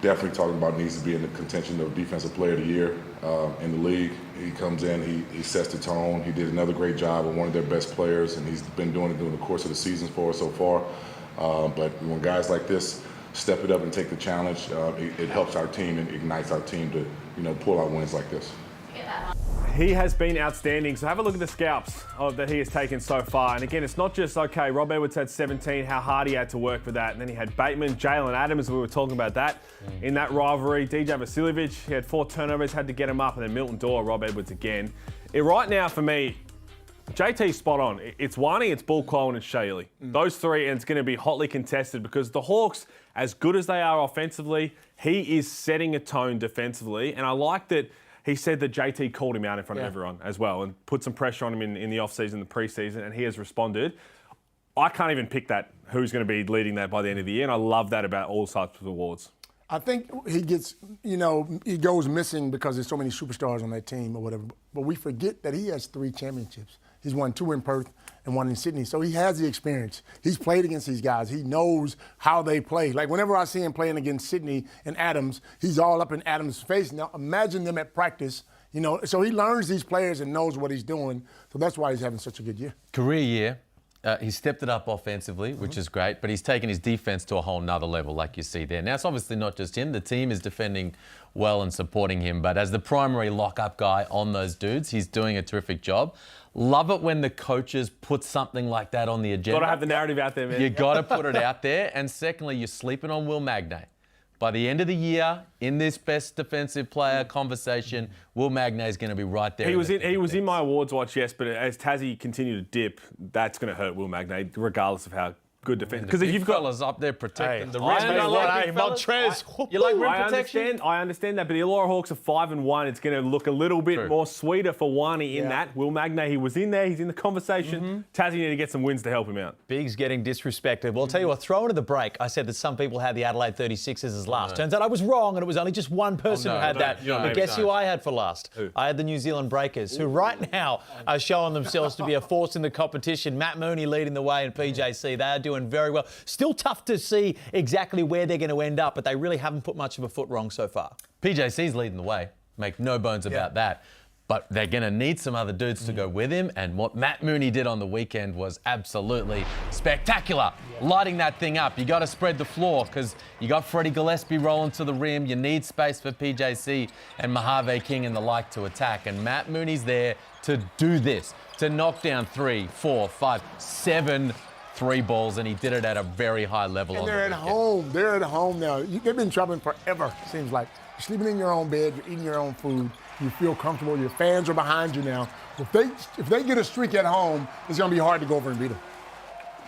J: definitely talking about needs to be in the contention of Defensive Player of the Year in the league. He comes in, he sets the tone. He did another great job with one of their best players, and he's been doing it during the course of the season for us so far. But when guys like this step it up and take the challenge, it helps our team and ignites our team to, pull out wins like this.
C: He has been outstanding. So have a look at the scalps that he has taken so far. And again, it's not just, okay, Rob Edwards had 17, how hard he had to work for that. And then he had Bateman, Jalen Adams, we were talking about that in that rivalry. DJ Vasiljevic, he had 4 turnovers, had to get him up. And then Milton Doyle, Rob Edwards again. Right now, for me, JT's spot on. It's Wani, it's Bull Qual, and it's Shaylee. Those three, and it's going to be hotly contested because the Hawks, as good as they are offensively, he is setting a tone defensively. And I like that he said that JT called him out in front of everyone as well and put some pressure on him in the off-season, the pre-season, and he has responded. I can't even pick that, who's going to be leading that by the end of the year, and I love that about all types of awards.
B: I think he gets, he goes missing because there's so many superstars on that team or whatever. But we forget that he has 3 championships. He's won 2 in Perth and 1 in Sydney. So he has the experience. He's played against these guys. He knows how they play. Like whenever I see him playing against Sydney and Adams, he's all up in Adams' face. Now imagine them at practice, So he learns these players and knows what he's doing. So that's why he's having such a good year.
D: Career year. He's stepped it up offensively, which is great, but he's taken his defense to a whole nother level, like you see there. Now, it's obviously not just him. The team is defending well and supporting him, but as the primary lock-up guy on those dudes, he's doing a terrific job. Love it when the coaches put something like that on the agenda.
C: Got to have the narrative out there, man.
D: You got to put it out there. And secondly, you're sleeping on Will Magnay. By the end of the year, in this best defensive player conversation, Will Magnay is going to be right there.
C: He was in my awards watch, yes, but as Tassie continued to dip, that's going to hurt Will Magnay, regardless of how good defense.
D: Because if you've got fellas up there protecting the rim,
A: Montrezl.
D: You like rim protection?
C: I understand that, but the Illawarra Hawks are 5-1. It's going to look a little bit more sweeter for Wani in that. Will Magnay, he was in there. He's in the conversation. Tassie need to get some wins to help him out.
A: Big's getting disrespected. Well, I'll tell you what, throw into the break. I said that some people had the Adelaide 36ers as last. Turns out I was wrong, and it was only just one person who had that. But guess who I had for last?
C: Who?
A: I had the New Zealand Breakers, who right now are showing themselves to be a force in the competition. Matt Mooney leading the way in PJC. They are doing very well. Still tough to see exactly where they're going to end up, but they really haven't put much of a foot wrong so far.
D: PJC's leading the way. Make no bones about that. But they're going to need some other dudes to go with him. And what Matt Mooney did on the weekend was absolutely spectacular. Lighting that thing up. You got to spread the floor because you got Freddie Gillespie rolling to the rim. You need space for PJC and Mojave King and the like to attack. And Matt Mooney's there to do this, to knock down 3, 4, 5, 7 3 balls, and he did it at a very high level.
B: And they're at home. They're at home now. They've been traveling forever, seems like. You're sleeping in your own bed. You're eating your own food. You feel comfortable. Your fans are behind you now. If they get a streak at home, it's going to be hard to go over and beat them.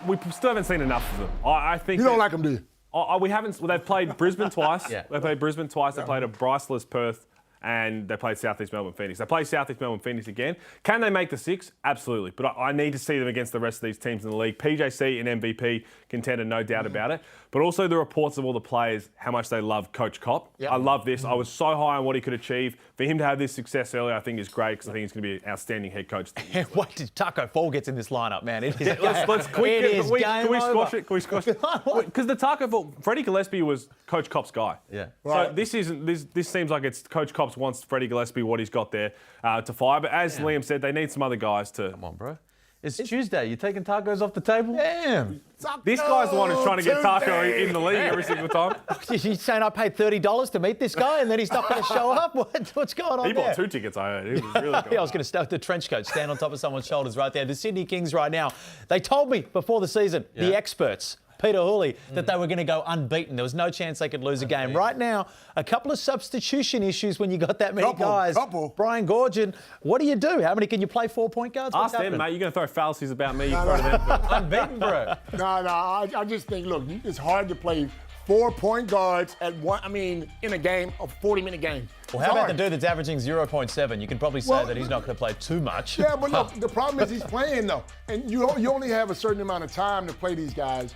C: We still haven't seen enough of them. I think
B: you don't like them, do you?
C: We haven't. Well, they've played Brisbane twice. They played Brisbane twice. They played a Bryceless Perth. And they played Southeast Melbourne Phoenix. They play Southeast Melbourne Phoenix again. Can they make the 6? Absolutely. But I need to see them against the rest of these teams in the league. PJC and MVP contender, no doubt about it. But also the reports of all the players, how much they love Coach Kopp. I love this. I was so high on what he could achieve. For him to have this success early, I think is great because I think he's going to be an outstanding head coach.
A: What did Taco Fall gets in this lineup, man? It is
C: Can we squash it? Because the Taco Fall, Freddie Gillespie was Coach Kopp's guy. So this seems like it's Coach Kopp wants Freddie Gillespie what he's got there to fire. But as Liam said, they need some other guys to.
D: Come on, bro. It's Tuesday. You're taking tacos off the table?
A: Damn.
C: This guy's the one who's trying to get Taco in the league every single time.
A: He's saying I paid $30 to meet this guy and then he's not going to show up? What's going on
C: He
A: there?
C: bought 2 tickets, I heard. He was really good.
A: Yeah, I was going to start the trench coat, stand on top of someone's shoulders right there. The Sydney Kings right now, they told me before the season, the experts, Peter Hooley, that they were going to go unbeaten. There was no chance they could lose a game. Right now, a couple of substitution issues when you got that many guys. Brian Gorgon, what do you do? How many can you play 4-point guards?
C: Ask them, mate. You're going to throw fallacies about me. You throw them.
A: Unbeaten, bro.
B: No, I just think, look, it's hard to play 4-point guards in a game, a 40-minute game.
A: Well, how about the dude that's averaging 0.7? You can probably say that he's not going to play too much.
B: Yeah, but look, the problem is he's playing, though. And you only have a certain amount of time to play these guys.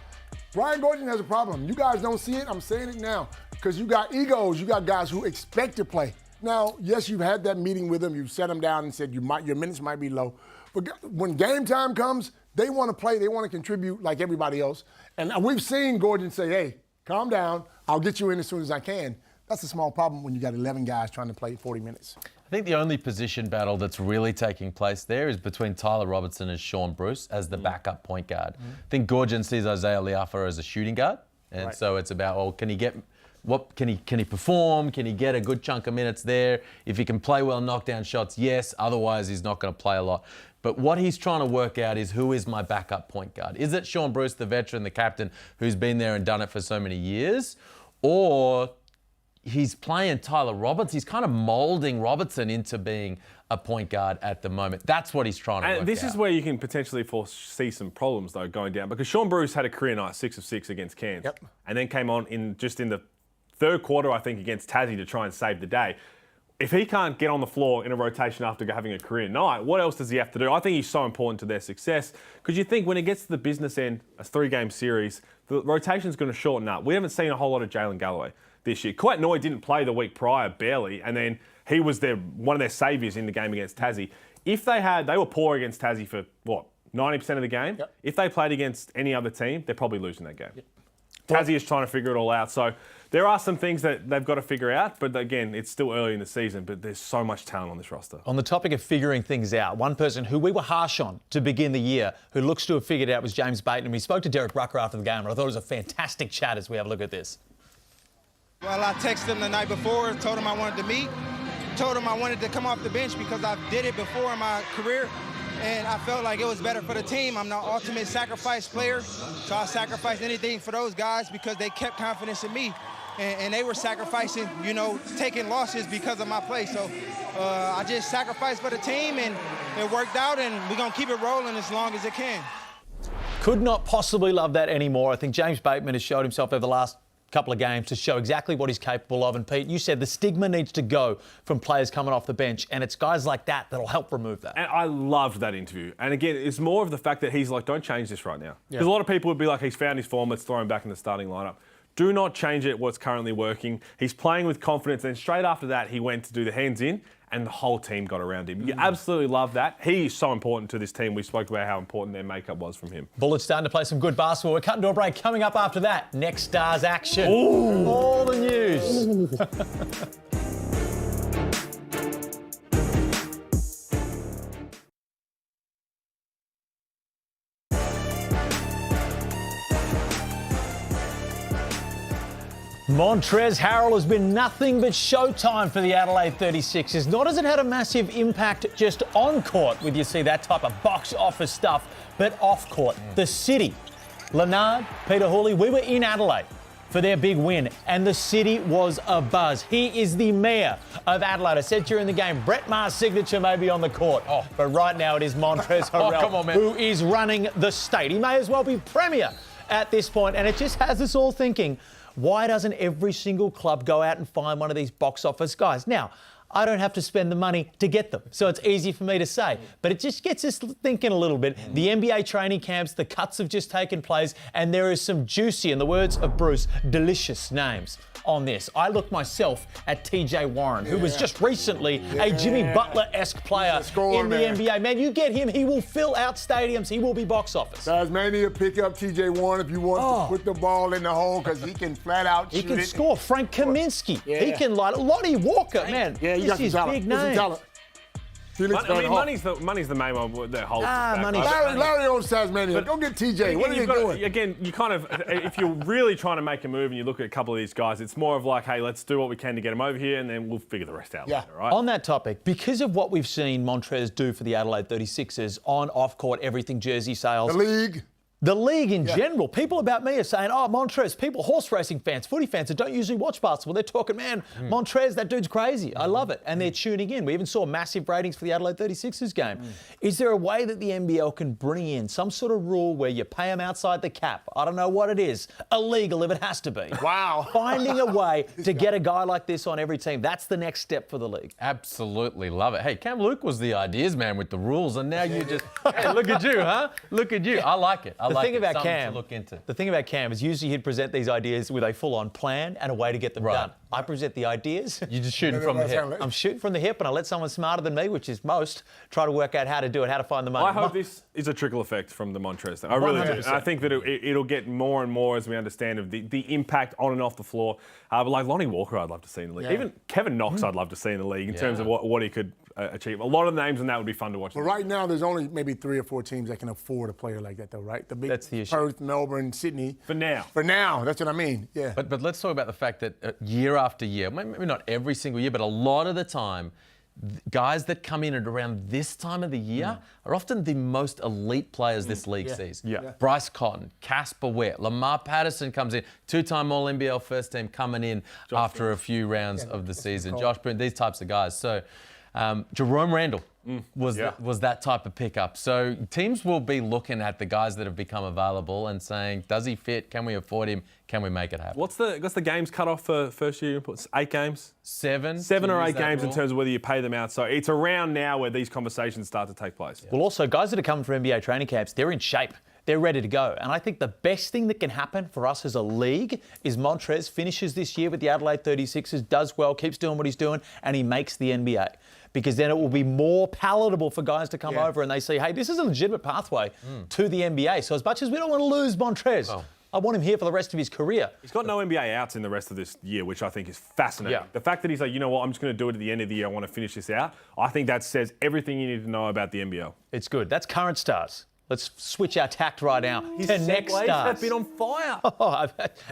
B: Brian Gorgon has a problem. You guys don't see it. I'm saying it now. Because you got egos. You got guys who expect to play. Now, yes, you've had that meeting with them. You've set them down and said your minutes might be low. But when game time comes, they want to play. They want to contribute like everybody else. And we've seen Gorgon say, hey, calm down. I'll get you in as soon as I can. That's a small problem when you got 11 guys trying to play 40 minutes.
D: I think the only position battle that's really taking place there is between Tyler Robertson and Sean Bruce as the backup point guard. I think Gorgon sees Isaiah Liafa as a shooting guard, and so it's about, well, can he perform? Can he get a good chunk of minutes there? If he can play well, knock down shots, yes. Otherwise, he's not going to play a lot. But what he's trying to work out is who is my backup point guard? Is it Sean Bruce, the veteran, the captain, who's been there and done it for so many years, or he's playing Tyler Roberts. He's kind of moulding Robertson into being a point guard at the moment. That's what he's trying to work out.
C: And this is where you can potentially foresee some problems, though, going down. Because Sean Bruce had a career night, 6 of 6 against Cairns. And then came on in the third quarter, I think, against Tassie to try and save the day. If he can't get on the floor in a rotation after having a career night, what else does he have to do? I think he's so important to their success. Because you think when it gets to the business end, a 3-game series, the rotation's going to shorten up. We haven't seen a whole lot of Jalen Galloway this year. Kawhi Noy didn't play the week prior, barely, and then he was one of their saviours in the game against Tassie. If they were poor against Tassie for, 90% of the game? If they played against any other team, they're probably losing that game. Tassie is trying to figure it all out. So there are some things that they've got to figure out, but again, it's still early in the season, but there's so much talent on this roster.
A: On the topic of figuring things out, one person who we were harsh on to begin the year, who looks to have figured it out, was James Bateman. We spoke to Derek Rucker after the game, and I thought it was a fantastic chat as we have a look at this.
K: Well, I texted him the night before, told him I wanted to meet, told him I wanted to come off the bench because I did it before in my career, and I felt like it was better for the team. I'm the ultimate sacrifice player, so I sacrificed anything for those guys because they kept confidence in me, and they were sacrificing, taking losses because of my play. So I just sacrificed for the team, and it worked out, and we're going to keep it rolling as long as it can.
A: Could not possibly love that anymore. I think James Bateman has showed himself over the last couple of games to show exactly what he's capable of. And Pete, you said the stigma needs to go from players coming off the bench, and it's guys like that that'll help remove that.
C: And I loved that interview. And again, it's more of the fact that he's like, don't change this right now. Because a lot of people would be like, he's found his form, let's throw him back in the starting lineup. Do not change it, what's currently working. He's playing with confidence. And straight after that, he went to do the hands in, and the whole team got around him. You absolutely love that. He is so important to this team. We spoke about how important their makeup was from him.
A: Bullets starting to play some good basketball. We're cutting to a break. Coming up after that, Next Stars action. Ooh. All the news. Montrezl Harrell has been nothing but showtime for the Adelaide 36ers. Not as it had a massive impact just on court, with you see that type of box office stuff, but off court. The city, Leonard, Peter Hooley, we were in Adelaide for their big win, and the city was abuzz. He is the mayor of Adelaide. I said during the game, Brett Maher's signature may be on the court, but right now it is Montrezl Harrell who is running the state. He may as well be premier at this point, and it just has us all thinking, why doesn't every single club go out and find one of these box office guys? Now, I don't have to spend the money to get them, so it's easy for me to say. But it just gets us thinking a little bit. The NBA training camps, the cuts have just taken place, and there is some juicy, in the words of Bruce, delicious names on this. I look myself at TJ Warren, who was just recently a Jimmy Butler-esque player in the NBA. Man, you get him, he will fill out stadiums, he will be box office.
B: Tasmania, pick up TJ Warren if you want to put the ball in the hole, because he can flat out shoot it.
A: He can score. Frank Kaminsky. He can light. Lonnie Walker, man.
B: Yeah, you got some talent.
A: Big name.
C: money's the main one that holds.
B: Larry owns Tasmania. Go get TJ. What are you doing?
C: Again, you kind of, if you're really trying to make a move and you look at a couple of these guys, it's more of like, hey, let's do what we can to get them over here, and then we'll figure the rest out later, right?
A: On that topic, because of what we've seen Montrez do for the Adelaide 36ers on off-court everything jersey sales. The league in general. People about me are saying, oh, Montrez, people, horse racing fans, footy fans that don't usually watch basketball, they're talking, man, Montrez, that dude's crazy. I love it. And they're tuning in. We even saw massive ratings for the Adelaide 36ers game. Is there a way that the NBL can bring in some sort of rule where you pay them outside the cap? I don't know what it is. Illegal if it has to be.
B: Wow.
A: Finding a way to get a guy like this on every team. That's the next step for the league.
D: Absolutely love it. Hey, Cam Luke was the ideas man with the rules, and now you just, hey, look at you, huh? Look at you. I like it.
A: The thing about Cam,
D: look into.
A: The thing about Cam is usually he'd present these ideas with a full-on plan and a way to get them done. I present the ideas.
D: You're just shooting from the hip.
A: I'm shooting from the hip, and I let someone smarter than me, which is most, try to work out how to do it, how to find the money.
C: I hope this is a trickle effect from the Montrez thing. I really do. And I think that it'll get more and more as we understand of the impact on and off the floor. But like Lonnie Walker, I'd love to see in the league.
B: Yeah.
C: Even Kevin Knox, I'd love to see in the league in terms of what he could achieve. A lot of names, and that would be fun to watch.
B: But right now, there's only maybe 3 or 4 teams that can afford a player like that, though, right?
A: That's the issue.
B: Perth, Melbourne, Sydney.
C: For now.
B: For now, that's what I mean. Yeah.
D: But let's talk about the fact that year after year, maybe not every single year, but a lot of the time, guys that come in at around this time of the year are often the most elite players this league sees. Bryce Cotton, Casper Ware, Lamar Patterson comes in, 2-time All-NBL first team coming in after a few rounds of the season. Josh Boone, these types of guys. So Jerome Randall was that type of pickup. So teams will be looking at the guys that have become available and saying, does he fit? Can we afford him? Can we make it happen?
C: What's the games cut off for first year? 8 games?
D: 7
C: or 8 games in terms of whether you pay them out. So it's around now where these conversations start to take place.
A: Well, also, guys that are coming from NBA training camps, they're in shape. They're ready to go. And I think the best thing that can happen for us as a league is Montrez finishes this year with the Adelaide 36ers, does well, keeps doing what he's doing, and he makes the NBA. Because then it will be more palatable for guys to come over and they see, hey, this is a legitimate pathway to the NBA. So as much as we don't want to lose Montrez, I want him here for the rest of his career.
C: He's got no NBA outs in the rest of this year, which I think is fascinating. The fact that he's like, you know what, I'm just going to do it at the end of the year. I want to finish this out. I think that says everything you need to know about the NBL.
A: It's good. That's current stars. Let's switch our tact right now to next stars.
C: Have been on fire.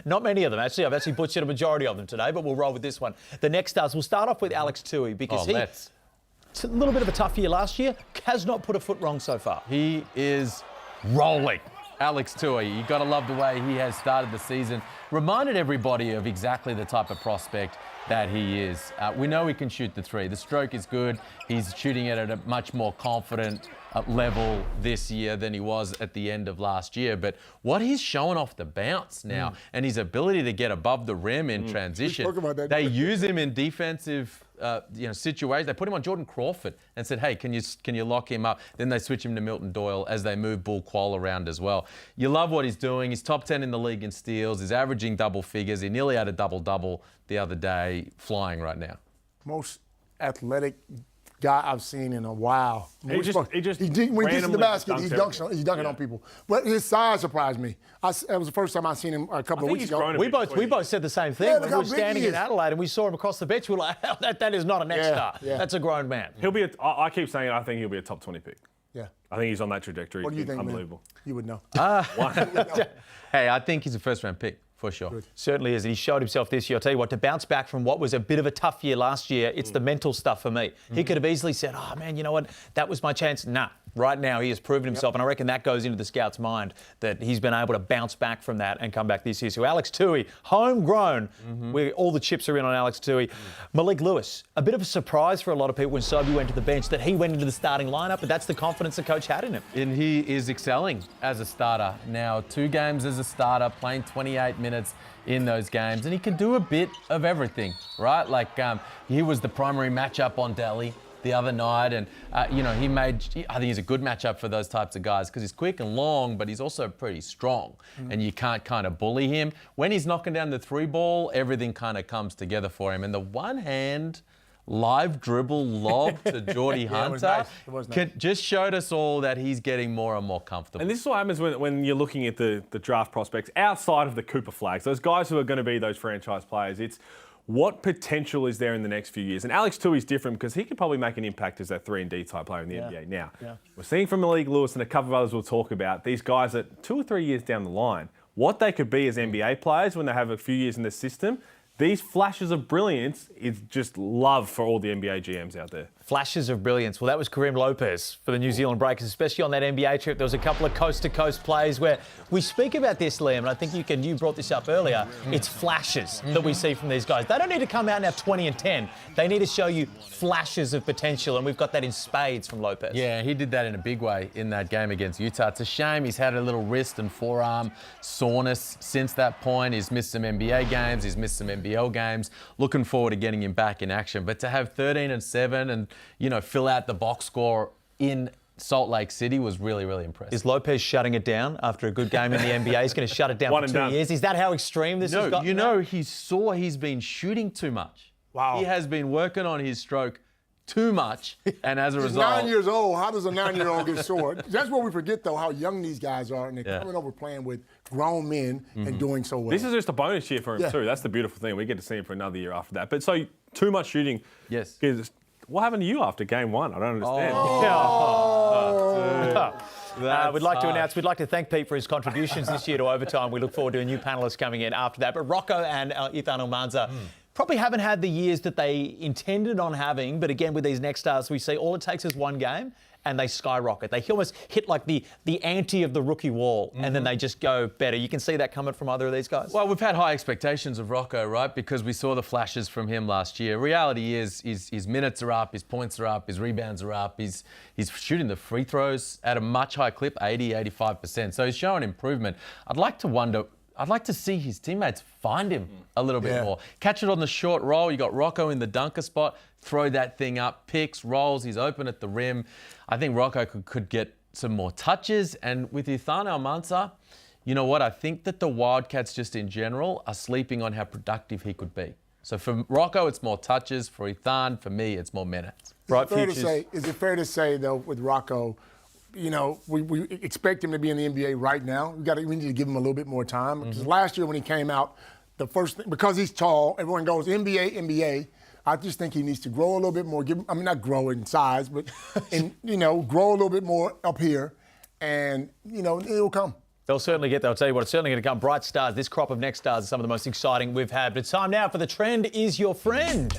A: Not many of them, actually. I've actually butchered a majority of them today, but we'll roll with this one. The next stars, we'll start off with Alex Tui because it's a little bit of a tough year last year. Has not put a foot wrong so far.
D: He is rolling. Alex Tui, you got to love the way he has started the season. Reminded everybody of exactly the type of prospect that he is. We know he can shoot the three. The stroke is good. He's shooting it at a much more confident level this year than he was at the end of last year. But what he's showing off the bounce now and his ability to get above the rim in transition, they use him in defensive situations. They put him on Jordan Crawford and said, hey, can you lock him up? Then they switch him to Milton Doyle as they move Bull Quall around as well. You love what he's doing. He's top 10 in the league in steals. He's averaging double figures. He nearly had a double-double the other day, flying right now.
B: Most athletic guy I've seen in a while.
C: When he gets to
B: the basket, he's dunking on people. But his size surprised me. That was the first time I seen him a couple of weeks ago.
A: We both said the same thing. When we were standing in Adelaide and we saw him across the bench, we were like, that is not a next star. That's a grown man.
C: He'll be. I keep saying I think he'll be a top 20 pick.
B: Yeah.
C: I think he's on that trajectory.
B: What do you think,
C: unbelievable.
B: Man? You would know.
D: Hey, I think he's a first-round pick. For sure.
B: Good.
A: Certainly is. And he showed himself this year. I'll tell you what, to bounce back from what was a bit of a tough year last year, it's the mental stuff for me. He could have easily said, oh, man, you know what? That was my chance. Nah. Right now, he has proven himself. And I reckon that goes into the scout's mind that he's been able to bounce back from that and come back this year. So Alex Tui, homegrown, where all the chips are in on Alex Tui. Malik Lewis, a bit of a surprise for a lot of people when Sobey went to the bench that he went into the starting lineup, but that's the confidence the coach had in him.
D: And he is excelling as a starter. Now, 2 games as a starter, playing 28 minutes in those games, and he can do a bit of everything, right? Like he was the primary matchup on Delhi the other night, and I think he's a good matchup for those types of guys because he's quick and long, but he's also pretty strong, and you can't kind of bully him. When he's knocking down the 3 ball, everything kind of comes together for him. And the one hand live dribble lob to Geordie Hunter just showed us all that he's getting more and more comfortable.
C: And this is what happens when you're looking at the draft prospects outside of the Cooper flags, those guys who are going to be those franchise players. It's what potential is there in the next few years? And Alex Tui's different because he could probably make an impact as that 3-and-D type player in the NBA. Now, we're seeing from Malik Lewis and a couple of others we'll talk about, these guys that 2 or 3 years down the line, what they could be as NBA players when they have a few years in the system. These flashes of brilliance is just love for all the NBA GMs out there.
A: Flashes of brilliance. Well, that was Kareem Lopez for the New Zealand Breakers, especially on that NBA trip. There was a couple of coast-to-coast plays where we speak about this, Liam, and I think you brought this up earlier. It's flashes that we see from these guys. They don't need to come out and have 20 and 10. They need to show you flashes of potential, and we've got that in spades from Lopez.
D: Yeah, he did that in a big way in that game against Utah. It's a shame he's had a little wrist and forearm soreness since that point. He's missed some NBA games. He's missed some NBL games. Looking forward to getting him back in action. But to have 13 and 7 and, fill out the box score in Salt Lake City was really, really impressive.
A: Is Lopez shutting it down after a good game in the NBA? He's going to shut it down for 2 years. Is that how extreme this has gotten?
D: He's been shooting too much.
A: Wow.
D: He has been working on his stroke too much, and as a result...
B: He's 9 years old. How does a 9-year-old get sore? That's what we forget, though, how young these guys are, and they're coming over playing with grown men and doing so well.
C: This is just a bonus year for him, too. That's the beautiful thing. We get to see him for another year after that. But so, too much shooting.
D: Yes.
C: What happened to you after game 1? I don't understand.
A: We'd like to announce, we'd like to thank Pete for his contributions this year to Overtime. We look forward to a new panellist coming in after that. But Rocco and Ethan Almanza probably haven't had the years that they intended on having. But again, with these next stars, we see all it takes is one game and they skyrocket. They almost hit like the ante of the rookie wall, and then they just go better. You can see that coming from either of these guys.
D: Well, we've had high expectations of Rocco, right? Because we saw the flashes from him last year. Reality is his minutes are up, his points are up, his rebounds are up. He's shooting the free throws at a much higher clip, 80, 85%. So he's showing improvement. I'd like to see his teammates find him a little bit more. Catch it on the short roll. You got Rocco in the dunker spot. Throw that thing up, picks, rolls. He's open at the rim. I think Rocco could get some more touches. And with Ethan Almanza, you know what? I think that the Wildcats just in general are sleeping on how productive he could be. So for Rocco, it's more touches. For Ethan, for me, it's more minutes.
B: Is it fair to say, though, with Rocco, we expect him to be in the NBA right now. We need to give him a little bit more time. Because last year when he came out, the first thing, because he's tall, everyone goes NBA. I just think he needs to grow a little bit more. Not grow in size, but grow a little bit more up here, and it'll come.
A: They'll certainly get there. I'll tell you what, it's certainly going to come. Bright stars. This crop of next stars are some of the most exciting we've had. But it's time now for The Trend Is Your Friend.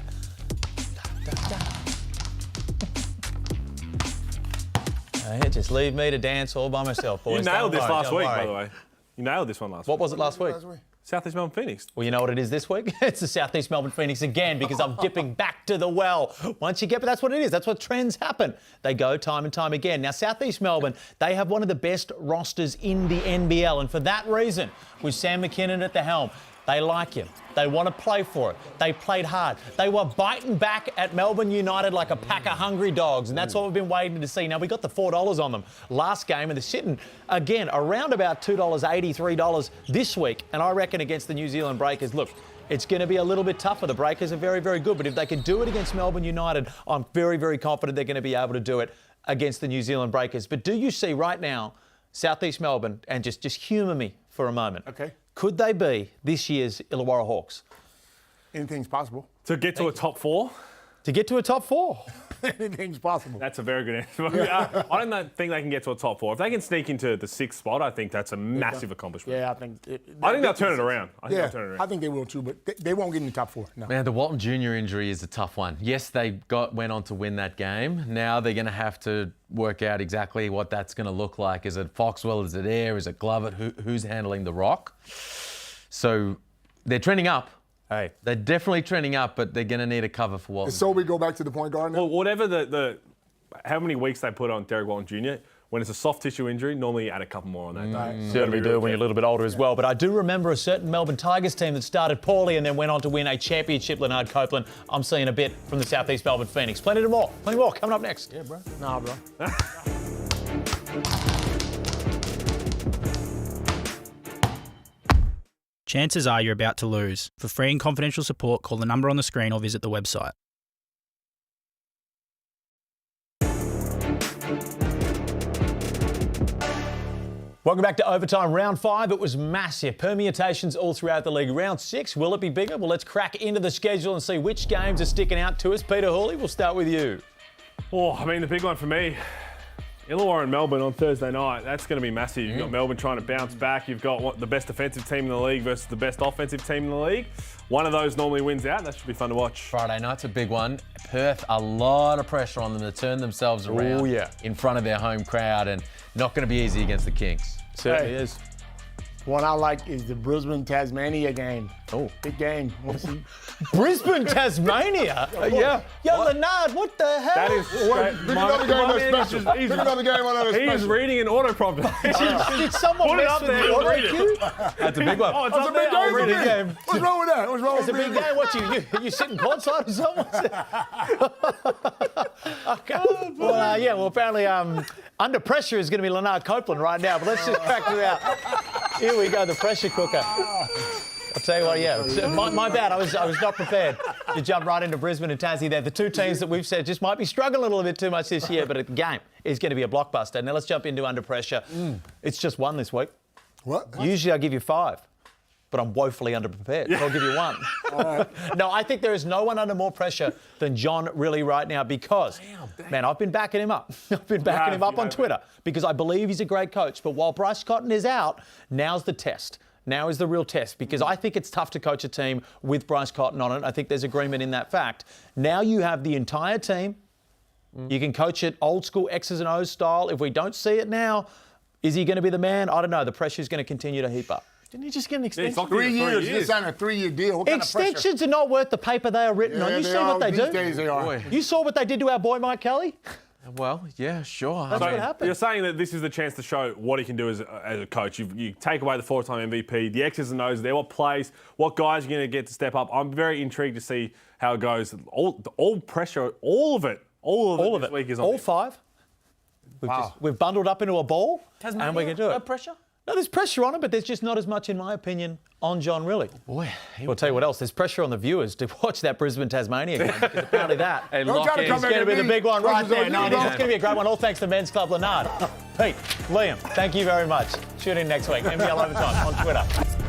A: Just leave me to dance all by myself, boys.
C: You nailed this last week, by the way. You nailed this one last week.
A: What was it last week?
C: South East Melbourne Phoenix.
A: Well, you know what it is this week? It's the South East Melbourne Phoenix again, because I'm dipping back to the well. Once you get, but that's what it is. That's what trends happen. They go time and time again. Now, South East Melbourne, they have one of the best rosters in the NBL, and for that reason, with Sam McKinnon at the helm, they like him. They want to play for it. They played hard. They were biting back at Melbourne United like a pack of hungry dogs, and that's what we've been waiting to see. Now, we got the $4 on them last game, and they're sitting, again, around about $2.80, $3 this week, and I reckon against the New Zealand Breakers, look, it's going to be a little bit tougher. The Breakers are very, very good, but if they can do it against Melbourne United, I'm very, very confident they're going to be able to do it against the New Zealand Breakers. But do you see right now, South East Melbourne, and just humour me for a moment.
B: Okay.
A: Could they be this year's Illawarra Hawks?
B: Anything's possible.
C: To get to a top 4?
A: To get to a top 4.
B: Anything's possible.
C: That's a very good answer. I don't think they can get to a top 4. If they can sneak into the 6th spot, I think that's a massive accomplishment.
B: Yeah, I think
C: they'll turn it around.
B: I think they will too, but they won't get in the top 4. No.
D: Man, the Walton Jr. injury is a tough one. Yes, they went on to win that game. Now they're going to have to work out exactly what that's going to look like. Is it Foxwell? Is it Ayre? Is it Glover? Who's handling the rock? So they're trending up.
A: Hey,
D: they're definitely trending up, but they're going to need a cover for Walton.
B: So we go back to the point guard now?
C: Well, whatever how many weeks they put on Derek Walton Jr., when it's a soft tissue injury, normally you add a couple more on that day.
A: Certainly do when you're a little bit older as well. But I do remember a certain Melbourne Tigers team that started poorly and then went on to win a championship, Leonard Copeland. I'm seeing a bit from the South East Melbourne Phoenix. Plenty more coming up next.
B: Yeah, bro. Nah, bro.
L: Chances are you're about to lose. For free and confidential support, call the number on the screen or visit the website.
A: Welcome back to Overtime Round 5. It was massive. Permutations all throughout the league. Round 6, will it be bigger? Well, let's crack into the schedule and see which games are sticking out to us. Peter Hawley, we'll start with you.
C: Oh, I mean, the big one for me, Illawarra and Melbourne on Thursday night. That's going to be massive. You've got Melbourne trying to bounce back. You've got the best defensive team in the league versus the best offensive team in the league. One of those normally wins out. That should be fun to watch.
D: Friday night's a big one. Perth, a lot of pressure on them to turn themselves around in front of their home crowd, and not going to be easy against the Kings.
A: Certainly is.
B: One I like is the Brisbane-Tasmania game.
A: Oh.
B: Big game.
A: Brisbane, Tasmania? Yeah. Yo, Leonard, what the hell?
C: That is straight.
B: Pick another game on special. Pick another game on special.
C: He's reading an auto prompter.
A: Did someone
C: Put it
A: mess
C: up
A: with
C: there
A: the
C: and
A: auto
C: read it.
A: cue?
C: That's a big one. Oh, it's
B: That's
C: up
B: a big
C: there. I'll read
B: game.
C: it.
A: Game.
B: What's wrong with that? What's wrong
A: It's
B: with
A: a big game. What, you sitting courtside or something? Okay. Well, apparently under pressure is going to be Leonard Copeland right now, but let's just crack it out. Here we go, the pressure cooker. I'll tell you what, my bad. I was not prepared to jump right into Brisbane and Tassie there. The two teams that we've said just might be struggling a little bit too much this year, but the game is going to be a blockbuster. Now let's jump into under pressure. It's just one this week.
B: What?
A: Usually I give you 5, but I'm woefully underprepared. So I'll give you 1. No, I think there is no one under more pressure than John Rillie right now because, man, I've been backing him up. I've been backing him up on Twitter because I believe he's a great coach. But while Bryce Cotton is out, now's the test. Now is the real test because I think it's tough to coach a team with Bryce Cotton on it. I think there's agreement in that fact. Now you have the entire team. You can coach it old school X's and O's style. If we don't see it now, is he going to be the man? I don't know. The pressure is going to continue to heap up.
B: Didn't he just get an extension?
C: Yeah,
B: 3 years. Just signed a 3-year deal. What kind of pressure?
A: Extensions are not worth the paper they are written on. You see what they do?
B: These days they are.
A: You saw what they did to our boy Mike Kelly?
D: Well, yeah, sure.
A: That's what happened.
C: You're saying that this is the chance to show what he can do as a coach. You take away the 4-time MVP, the X's and O's there, what plays, what guys are going to get to step up. I'm very intrigued to see how it goes. All pressure, all of it this week is on
A: all
C: him.
A: 5. We've bundled up into a ball and we can do it.
G: No pressure?
A: No, there's pressure on him, but there's just not as much, in my opinion, on John Rillie.
D: Boy,
A: I'll tell you what else. There's pressure on the viewers to watch that Brisbane-Tasmania game because apparently that
D: and
B: Don't try to come
A: is
B: back
A: going to
B: at
A: be the
B: me.
A: big one right
B: Pressure's
A: there.
B: on
A: No,
B: you,
A: this is
B: bro.
A: going to be a great one. All thanks to Men's Club Leonard. Pete, Liam, thank you very much. Tune in next week. NBL Overtime on Twitter.